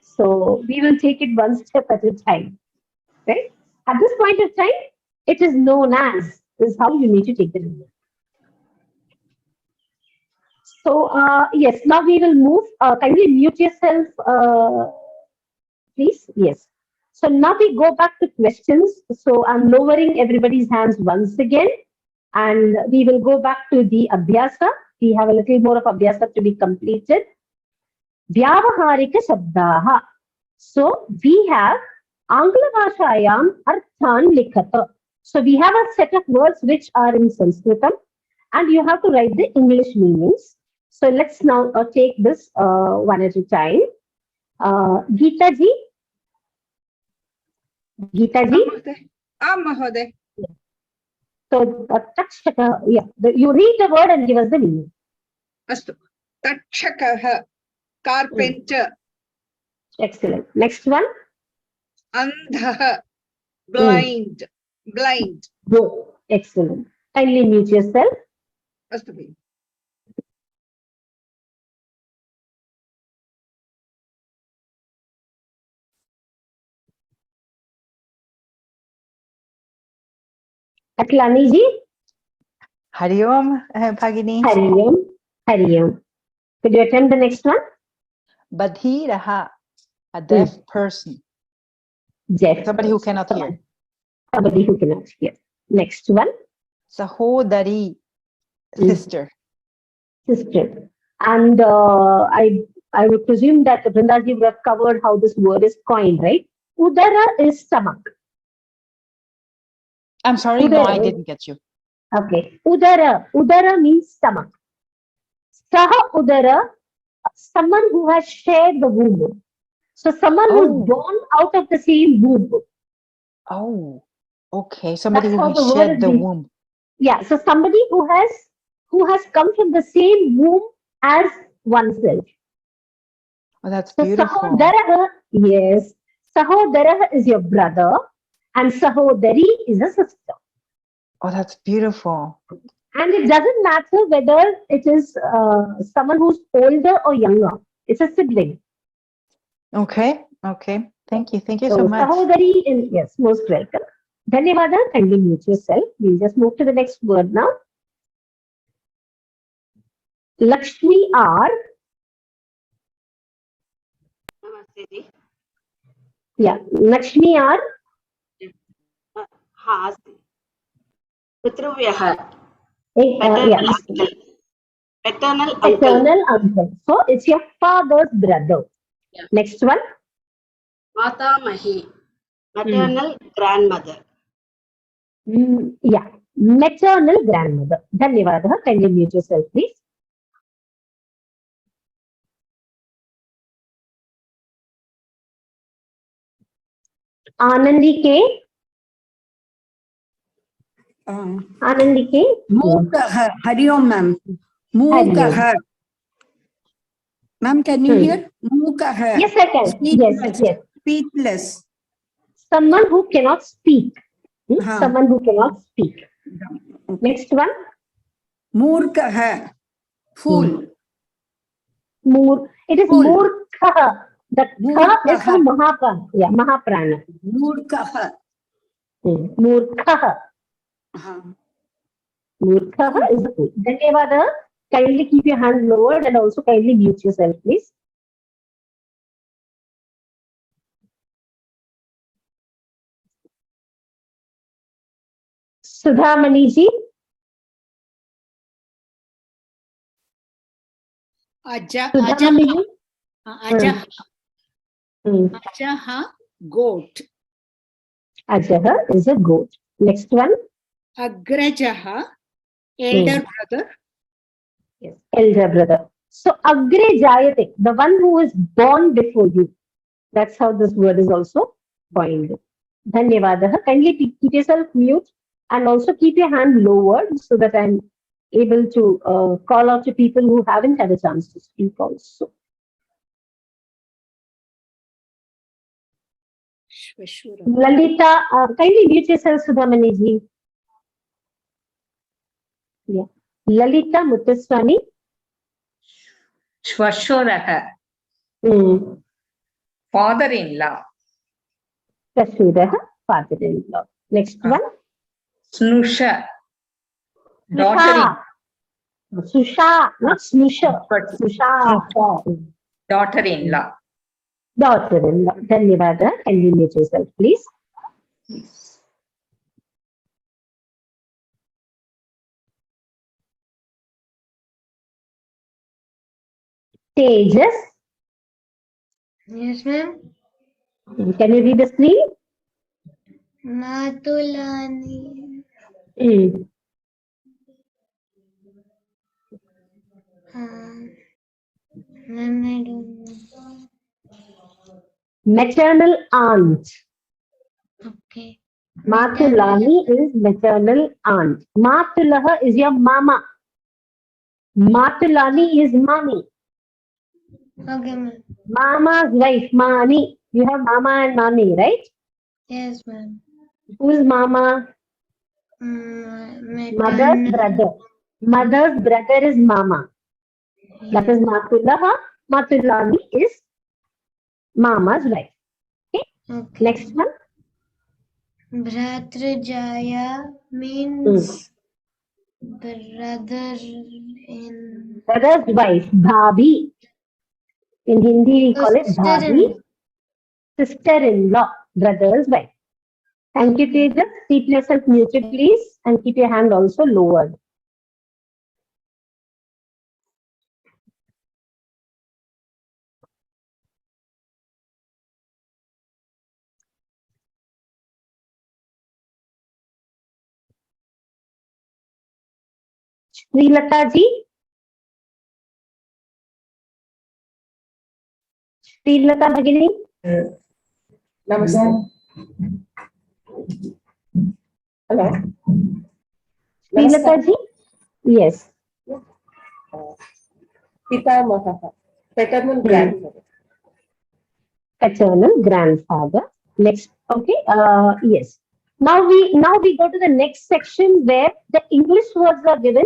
Speaker 1: So we will take it one step at a time, right? At this point of time, it is known as, is how you need to take it. So, yes, now we will move. Kindly mute yourself, please. Yes. So now we go back to questions. So I'm lowering everybody's hands once again. And we will go back to the Abhyasa. We have a little more of Abhyasa to be completed. Vyavaharika Shabdaha. So we have Angla Bhashayam Arthan Likhata. So we have a set of words which are in Sanskritam and you have to write the English meanings. So let's now take this one at a time. Geeta ji. Geeta ji.
Speaker 14: Mahoday.
Speaker 1: So Takshaka, yeah, you read the word and give us the meaning.
Speaker 14: Astu. Takshakaha, carpenter.
Speaker 1: Excellent. Next one.
Speaker 14: Andhaha, blind. Blind.
Speaker 1: Good. Excellent. Kindly mute yourself.
Speaker 14: Astu bhi.
Speaker 1: Atlani ji.
Speaker 10: Hari Om, Bhagini.
Speaker 1: Hari Om. Hari Om. Could you attempt the next one?
Speaker 10: Badhiraha, a deaf person.
Speaker 1: Deaf.
Speaker 10: Somebody who cannot hear.
Speaker 1: Somebody who cannot hear. Next one.
Speaker 10: Sahodari, sister.
Speaker 1: Sister. And I would presume that Vrindaji would have covered how this word is coined, right? Udara is stomach.
Speaker 10: I'm sorry, no, I didn't get you.
Speaker 1: Okay. Udara. Udara means stomach. Saha Udara, someone who has shared the womb. So someone who's born out of the same womb.
Speaker 10: Oh, okay. Somebody
Speaker 1: That's
Speaker 10: who
Speaker 1: how
Speaker 10: has
Speaker 1: the word
Speaker 10: shed
Speaker 1: is
Speaker 10: the
Speaker 1: being,
Speaker 10: womb.
Speaker 1: Yeah, so somebody who has come from the same womb as oneself.
Speaker 10: Oh, that's
Speaker 1: So
Speaker 10: beautiful.
Speaker 1: Sahodaraha, yes, Sahodaraha is your brother and Sahodari is a sister.
Speaker 10: Oh, that's beautiful.
Speaker 1: And it doesn't matter whether it is someone who's older or younger. It's a sibling.
Speaker 10: Okay. Okay. Thank you. Thank you so
Speaker 1: So
Speaker 10: much.
Speaker 1: Sahodari is, yes, most welcome. Dhanyavada, kindly mute yourself. We'll just move to the next word now. Lakshmi R. Yeah, Lakshmi R.
Speaker 15: Pitruvyah.
Speaker 1: Yes.
Speaker 15: Paternal uncle.
Speaker 1: Paternal uncle. So it's your father's brother.
Speaker 15: Yeah.
Speaker 1: Next one.
Speaker 15: Matamahi. Maternal grandmother.
Speaker 1: Yeah, maternal grandmother. Dhanyavada. Kindly mute yourself, please. Anandi K. Anandi K.
Speaker 16: Mookaha. Hari Om, ma'am. Mookaha. Ma'am, can you hear? Mookaha.
Speaker 1: Yes, I can.
Speaker 16: Speechless.
Speaker 1: Yes.
Speaker 16: Speechless.
Speaker 1: Someone who cannot speak. Someone who cannot speak. Next one.
Speaker 16: Moorkaha. Fool.
Speaker 1: It is Moorkaha. The Kha is for Mahaprana. Yeah, Mahaprana.
Speaker 16: Moorkaha.
Speaker 1: Moorkaha. Moorkaha is the fool. Dhanyavada. Kindly keep your hand lowered and also kindly mute yourself, please. Sudha Maniji.
Speaker 5: Ajaha. Ajaha, goat.
Speaker 1: Ajaha is a goat. Next one.
Speaker 5: Agrajaha, elder brother.
Speaker 1: Yes, elder brother. So Agre Jayate, the one who is born before you. That's how this word is also coined. Dhanyavadaha. Kindly keep yourself mute and also keep your hand lowered so that I'm able to call out to people who haven't had a chance to speak also. Lalita, kindly mute yourself, Sudhamaniji. Yeah. Lalita Muthuswami.
Speaker 8: Shvashuraha. Father-in-law.
Speaker 1: Shvashuraha, father-in-law. Next one.
Speaker 8: Snusha. Daughter-in-law.
Speaker 1: Susha, not Snusha. Susha.
Speaker 8: Daughter-in-law.
Speaker 1: Daughter-in-law. Dhanyavada. Can you mute yourself, please? Tejas.
Speaker 12: Yes, ma'am.
Speaker 1: Can you read the screen?
Speaker 12: Matulani. Ma'am, I don't know.
Speaker 1: Maternal aunt.
Speaker 12: Okay.
Speaker 1: Matulani is maternal aunt. Matulaha is your mama. Matulani is mommy.
Speaker 12: Okay, ma'am.
Speaker 1: Mama's wife, Mani. You have mama and mami, right?
Speaker 12: Yes, ma'am.
Speaker 1: Who is mama? Mother's brother. Mother's brother is mama. That is Matulaha. Matulani is mama's wife. Okay. Next one.
Speaker 12: Bhratrajaya means brother in.
Speaker 1: Brother's wife, Bhabhi. In Hindi, we call it Bhabhi. Sister-in-law, brother's wife. Thank you, Tejas. Keep yourself muted, please, and keep your hand also lowered. Srilata ji. Srilata Bhagini.
Speaker 17: Namaste. Hello.
Speaker 1: Srilataji? Yes.
Speaker 3: Pitamaha, paternal grandfather.
Speaker 1: Paternal grandfather. Next, okay. Yes. Now we go to the next section where the English words are given,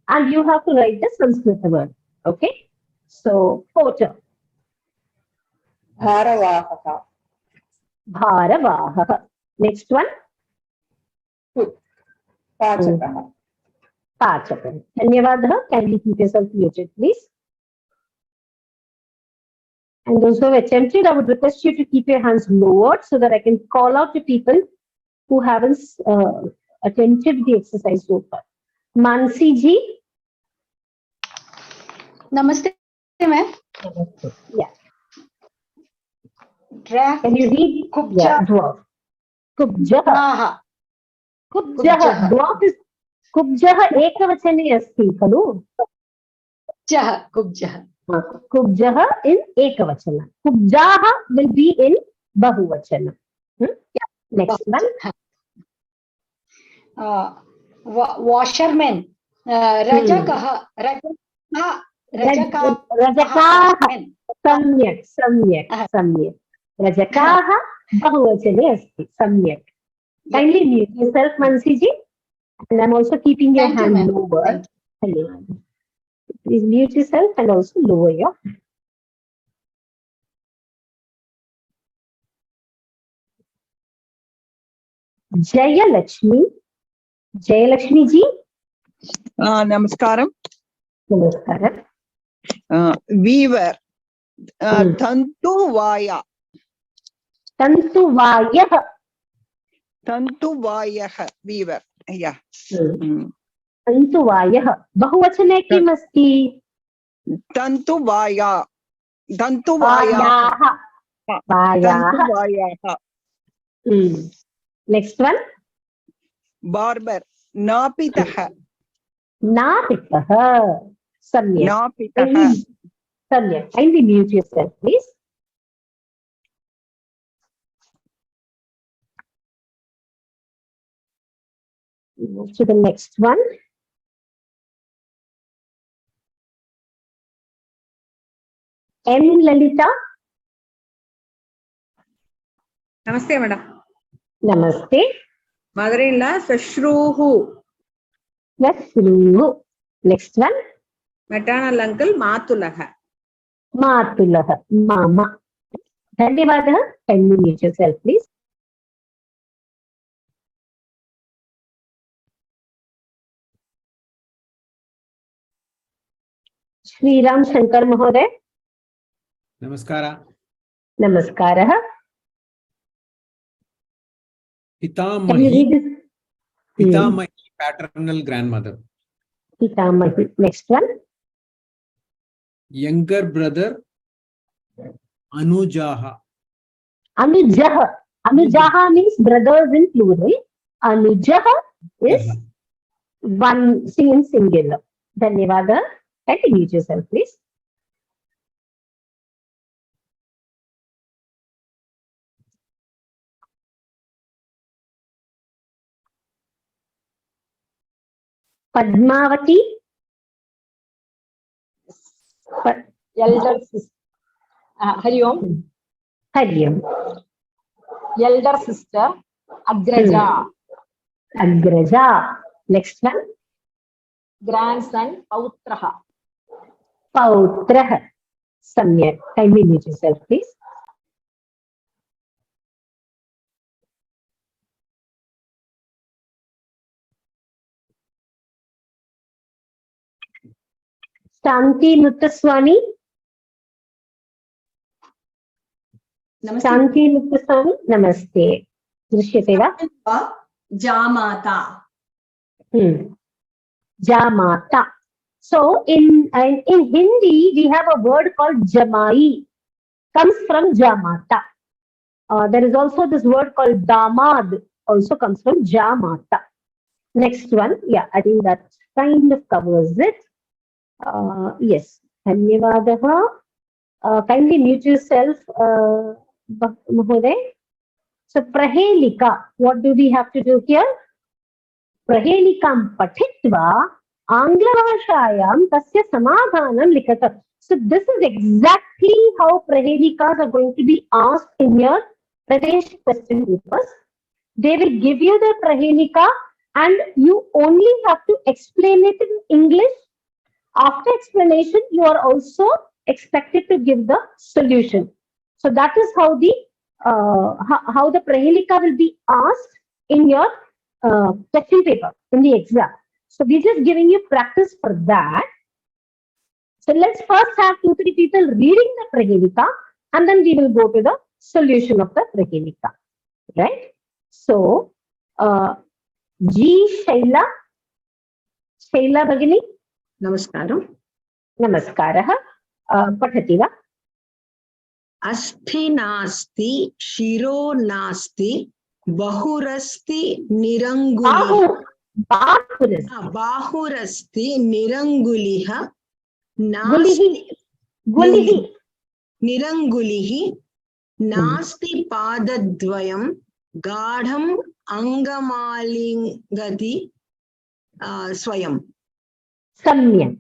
Speaker 1: and you have to write the Sanskrit word. Okay. So porter.
Speaker 3: Bharavaha.
Speaker 1: Bharavaha. Next one.
Speaker 3: Pachakaha.
Speaker 1: Pachaka. Dhanyavadaha. Kindly keep yourself muted, please. And those who have attempted, I would request you to keep your hands lowered so that I can call out to people who haven't attempted the exercise so far. Mansi ji.
Speaker 17: Namaste, ma'am.
Speaker 1: Yeah.
Speaker 17: Draft.
Speaker 1: Can you read?
Speaker 17: Kubja.
Speaker 1: Yeah, dwarf. Kubjaha. Kubjaha. Dwarf is Kubjaha ekavachane asti, khalu?
Speaker 17: Kubjaha.
Speaker 1: Kubjaha in ekavachana. Kubjaha will be in bahuvachana. Yeah. Next one.
Speaker 17: Washerman. Rajakaha.
Speaker 1: Rajakaha. Samyak. Rajakaha bahuvachane asti. Samyak. Kindly mute yourself, Mansi ji. And I'm also keeping your hand lower. Hello. Please mute yourself and also lower your hand. Jayalakshmi. Jayalakshmi ji.
Speaker 18: Namaskaram.
Speaker 1: Namaskaram.
Speaker 18: Weaver. Tantuvaya.
Speaker 1: Tantuvayah.
Speaker 18: Tantuvayah. Weaver. Yeah.
Speaker 1: Tantuvayah. Bahuvachane kim asti?
Speaker 18: Tantuvaya. Tantuvaya. Tantuvaya.
Speaker 1: Next one.
Speaker 18: Barber. Napitaha.
Speaker 1: Napitaha. Samyak.
Speaker 18: Napitaha.
Speaker 1: Samyak. Kindly mute yourself, please. Move to the next one. M. Lalita.
Speaker 14: Namaste, madam.
Speaker 1: Namaste.
Speaker 14: Mother-in-law, Sashruhu.
Speaker 1: Sashruhu. Next one.
Speaker 14: Maternal uncle, Matulaha.
Speaker 1: Matulaha. Mama. Dhanyavadaha. Can you mute yourself, please? Shri Ram Shankar Mahoday.
Speaker 19: Namaskara.
Speaker 1: Namaskaraha. Can you
Speaker 19: Pitamahi.
Speaker 1: read this?
Speaker 19: Pitamahi, paternal grandmother.
Speaker 1: Pitamahi. Next one.
Speaker 19: Younger brother, Anujaha.
Speaker 1: Anujaha. Anujaha means brothers in plural. Anujaha is one in singular. Dhanyavada. Can you mute yourself, please? Padmavati.
Speaker 20: Elder sister. Hari Om.
Speaker 1: Hari Om.
Speaker 20: Elder sister. Agraja.
Speaker 1: Agraja. Next one.
Speaker 20: Grandson. Pautraha.
Speaker 1: Pautraha. Samyak. Kindly mute yourself, please. Shanti Muttaswami. Shanti Muttaswami. Namaste. Drishyate va?
Speaker 21: Jamata.
Speaker 1: Jamata. So in Hindi, we have a word called Jamai. Comes from Jamata. There is also this word called Damad. Also comes from Jamata. Next one. Yeah, I think that kind of covers it. Yes. Dhanyavadaha. Kindly mute yourself, Mahoday. So Prahelika. What do we have to do here? Prahelikam Patitva Anglavashayam Tasya Samadhanam Likata. So this is exactly how Prahelikas are going to be asked in your Pradesh question papers. They will give you the Prahelika and you only have to explain it in English. After explanation, you are also expected to give the solution. So that is how the Prahelika will be asked in your question paper in the exam. So we're just giving you practice for that. So let's first have 2-3 people reading the Prahelika and then we will go to the solution of the Prahelika. Right? So, G. Shaila Bhagini.
Speaker 2: Namaskaram.
Speaker 1: Namaskarah. Pathati va?
Speaker 2: Asti nasti, shiro nasti, bahurasti niranguli. Bahurasti niranguliha. Nasti nirangulihi. Nasti padadvayam. Gadham angamalingati swayam.
Speaker 1: Samyak.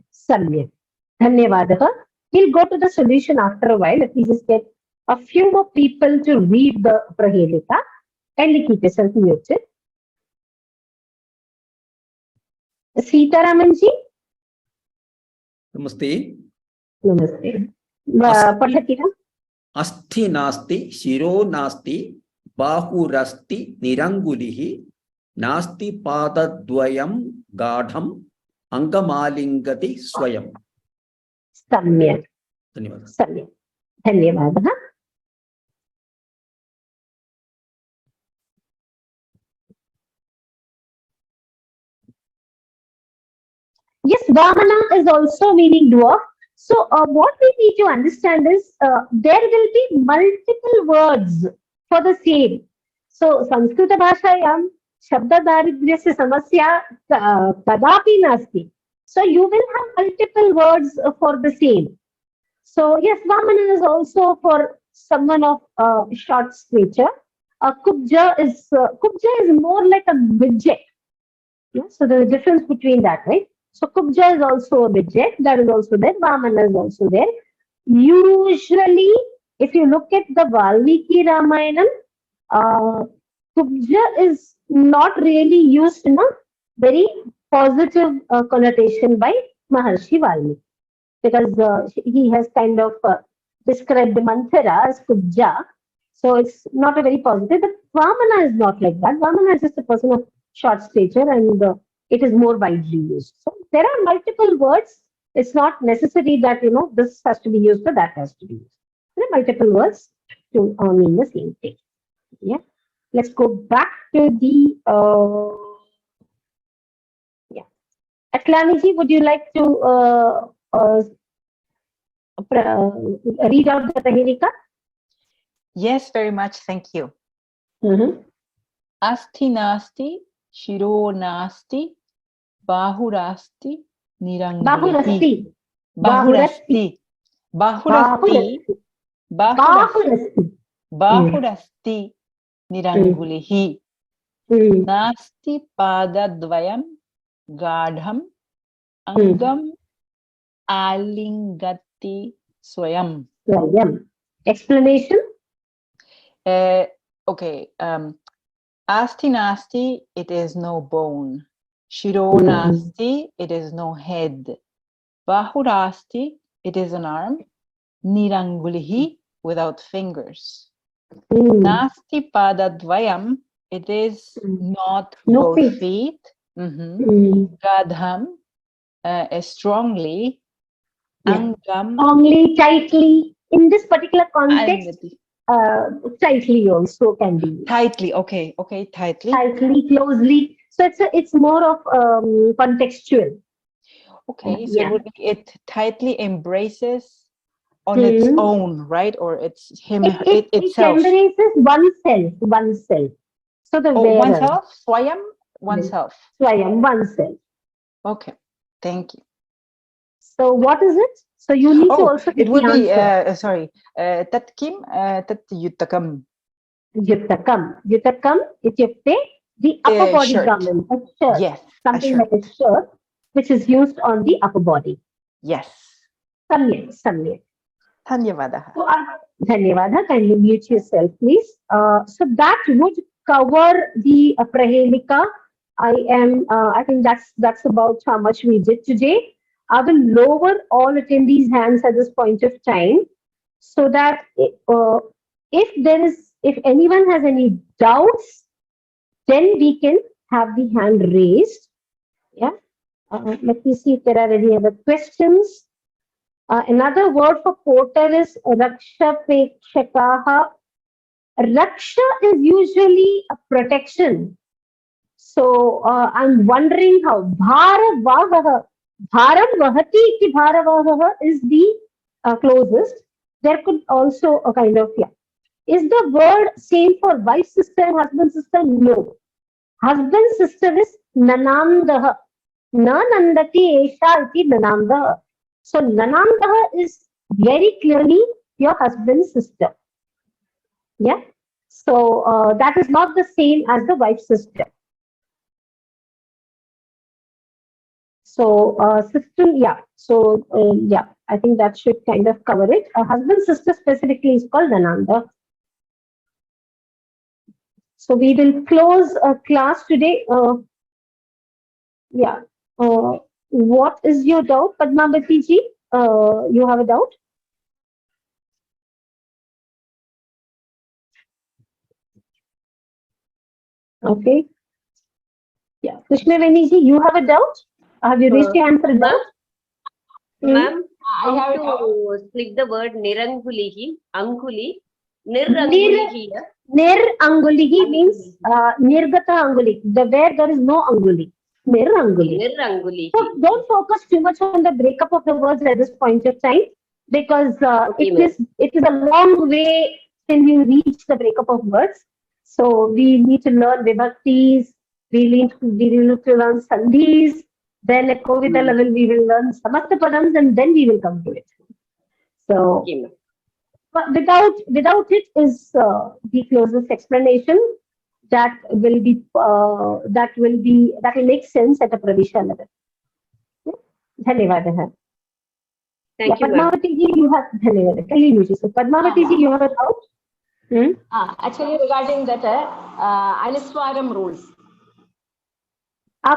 Speaker 1: Dhanyavadaha. We'll go to the solution after a while. Let me just get a few more people to read the Prahelika. Kindly keep yourself muted. Sitaramanji.
Speaker 6: Namaste.
Speaker 1: Namaste. Pathati va?
Speaker 6: Asti nasti, shiro nasti, bahurasti nirangulihi, nasti padadvayam gadham angamalingati swayam.
Speaker 1: Samyak. Dhanyavadaha. Yes, Vamana is also meaning dwarf. So what we need to understand is there will be multiple words for the same. So Samskrita Bhashayam Shabda Daridryasya Samasya Kadapi Nasti. So you will have multiple words for the same. So yes, Vamana is also for someone of short stature. Kubja is more like a midget. Yeah? So there is a difference between that, right? So Kubja is also a midget. That is also there. Vamana is also there. Usually, if you look at the Valmiki Ramayanam, Kubja is not really used in a very positive connotation by Maharshi Valmiki, because he has kind of described the Manthara as Kubja. So it's not a very positive. But Vamana is not like that. Vamana is just a person of short stature and it is more widely used. So there are multiple words. It's not necessary that, this has to be used or that has to be used. There are multiple words to mean the same thing. Yeah. Let's go back to the, Atlaniji, would you like to read out the Prahelika?
Speaker 10: Yes, very much. Thank you.
Speaker 1: Asti
Speaker 10: nasti, shiro nasti, bahurasti, nirangulihi. Bahurasti. Nirangulihi. Nasti padadvayam gadham angam alingati swayam.
Speaker 1: Explanation?
Speaker 10: Okay. Asti nasti, it is no bone. Shiro nasti, it is no head. Bahurasti, it is an arm. Nirangulihi, without fingers. Nasti padadvayam, it is not both feet. Gadham, strongly. Angam.
Speaker 1: Strongly, tightly. In this particular context, tightly also can be.
Speaker 10: Tightly, okay, tightly.
Speaker 1: Tightly, closely. So it's more of contextual.
Speaker 10: Okay, so it would be it tightly embraces on its own, right? Or it's itself.
Speaker 1: It embraces oneself. So the wearer.
Speaker 10: Oneself, swayam, oneself.
Speaker 1: Swayam, oneself.
Speaker 10: Okay, thank you.
Speaker 1: So what is it? So you need to also.
Speaker 10: It would be sorry. Tat kim, tat yutakam.
Speaker 1: Yutakam ityukte The upper body
Speaker 10: shirt.
Speaker 1: garment, a shirt,
Speaker 10: Yes, a
Speaker 1: something like a
Speaker 10: shirt.
Speaker 1: shirt, which is used on the upper body.
Speaker 10: Yes.
Speaker 1: Samyak, samyak.
Speaker 10: Dhanyavadaha.
Speaker 1: So, Dhanyavada, kindly mute yourself, please. So that would cover the Prahelika. I think that's about how much we did today. I will lower all attendees' hands at this point of time, so that if anyone has any doubts, then we can have the hand raised. Yeah. Let me see if there are any other questions. Another word for porter is rakshapekshakaha. Raksha is usually a protection. So I'm wondering how bharavavaha, bharam vahati ki bharavavaha is the closest. There could also a kind of, yeah. Is the word same for wife sister and husband sister? No. Husband sister is nanandaha. Na nandati esha iti nanandaha. So nanandaha is very clearly your husband's sister. Yeah. So that is not the same as the wife's sister. So sister, yeah. So yeah, I think that should kind of cover it. A husband sister specifically is called nananda. So we will close a class today. Yeah. What is your doubt, Padmavati ji? You have a doubt? Okay. Yeah. Krishnaveni ji, you have a doubt? Have you raised your hand for a doubt?
Speaker 11: Ma'am,
Speaker 20: I have a doubt.
Speaker 11: to split the word nirangulihi, anguli, nirangulihi.
Speaker 1: Nir angulihi means nirgata anguli, where there is no anguli. Nir anguli.
Speaker 11: Nirangulihi.
Speaker 1: So don't focus too much on the breakup of the words at this point of time, because it is a long way till you reach the breakup of words. So we need to learn vibhaktis, we need to learn sandhis, then at Kovita level we will learn samasta padams, and then we will come to it. So but without it is the closest explanation that will make sense at a Pravesha level. Dhanyavada.
Speaker 11: Thank you, ma'am.
Speaker 1: Padmavati ji, you have Dhanyavada. So Padmavati ji, you have a doubt?
Speaker 20: Actually, regarding that Anuswaram rules.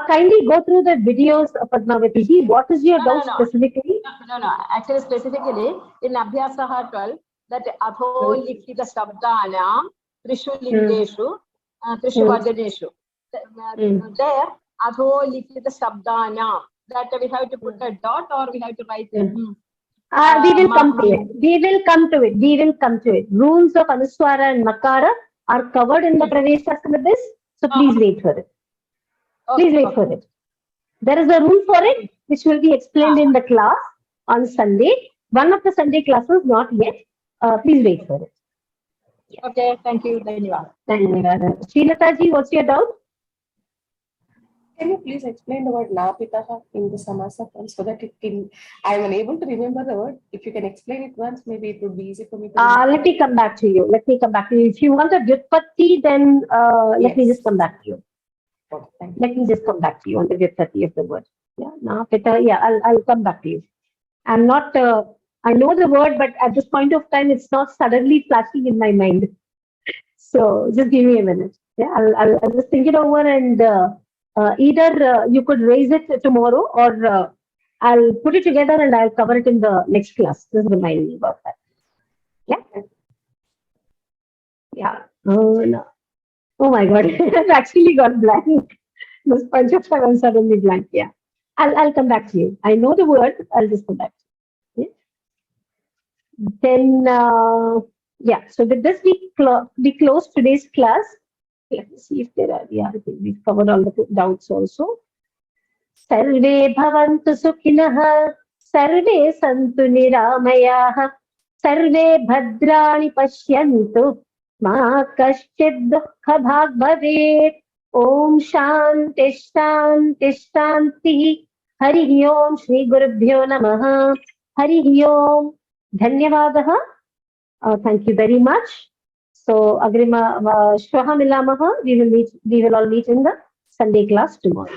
Speaker 1: Kindly go through the videos, Padmavati ji. What is your doubt specifically?
Speaker 20: No. Actually, specifically in Abhyasa 12, that Adho Likhita Shabdana Trishu Lingeshu, Trishu Vadaneshu. There, Adho Likhita Shabdana, that we have to put a dot or we have to write
Speaker 1: we will come to it. We will come to it. Rules of Anuswara and Makara are covered in the Pravesha syllabus, so please wait for it. Please wait for it. There is a rule for it, which will be explained in the class on Sunday. One of the Sunday classes, not yet. Please wait for it.
Speaker 20: Okay, thank you. Dhanyavad.
Speaker 1: Srilata ji, what's your doubt?
Speaker 4: Can you please explain the word napitaha in the samasa form so that I am unable to remember the word. If you can explain it once, maybe it would be easy for me to remember.
Speaker 1: Let me come back to you. If you want a Vyutpatti, then let me just come back to you.
Speaker 4: Okay,
Speaker 1: let me just come back to you on the Vyutpatti of the word. Yeah, napita, yeah, I'll come back to you. I'm not, I know the word, but at this point of time, it's not suddenly flashing in my mind. So just give me a minute. Yeah, I'll just think it over, and either you could raise it tomorrow, or I'll put it together and I'll cover it in the next class. Just remind me about that. Yeah. Yeah. Oh, no. Oh my God, I've actually got blank. This point of time, I'm suddenly blank. Yeah. I'll come back to you. I know the word. I'll just come back to you. Yeah. Then, yeah. So with this, we close today's class. Let me see if there are. Yeah, I think we've covered all the doubts also. Sarve bhavantu sukhinah, sarve santu niramayah, sarve bhadrani pashyantu, ma kaschid dukha bhag bhavet. Om Shanti Shanti Shanti. Hari Om Shri Gurubhyo Namaha. Hari Om. Dhanyavadaha. Thank you very much. So, Agrima, Shvaha Milamaha, we will all meet in the Sunday class tomorrow.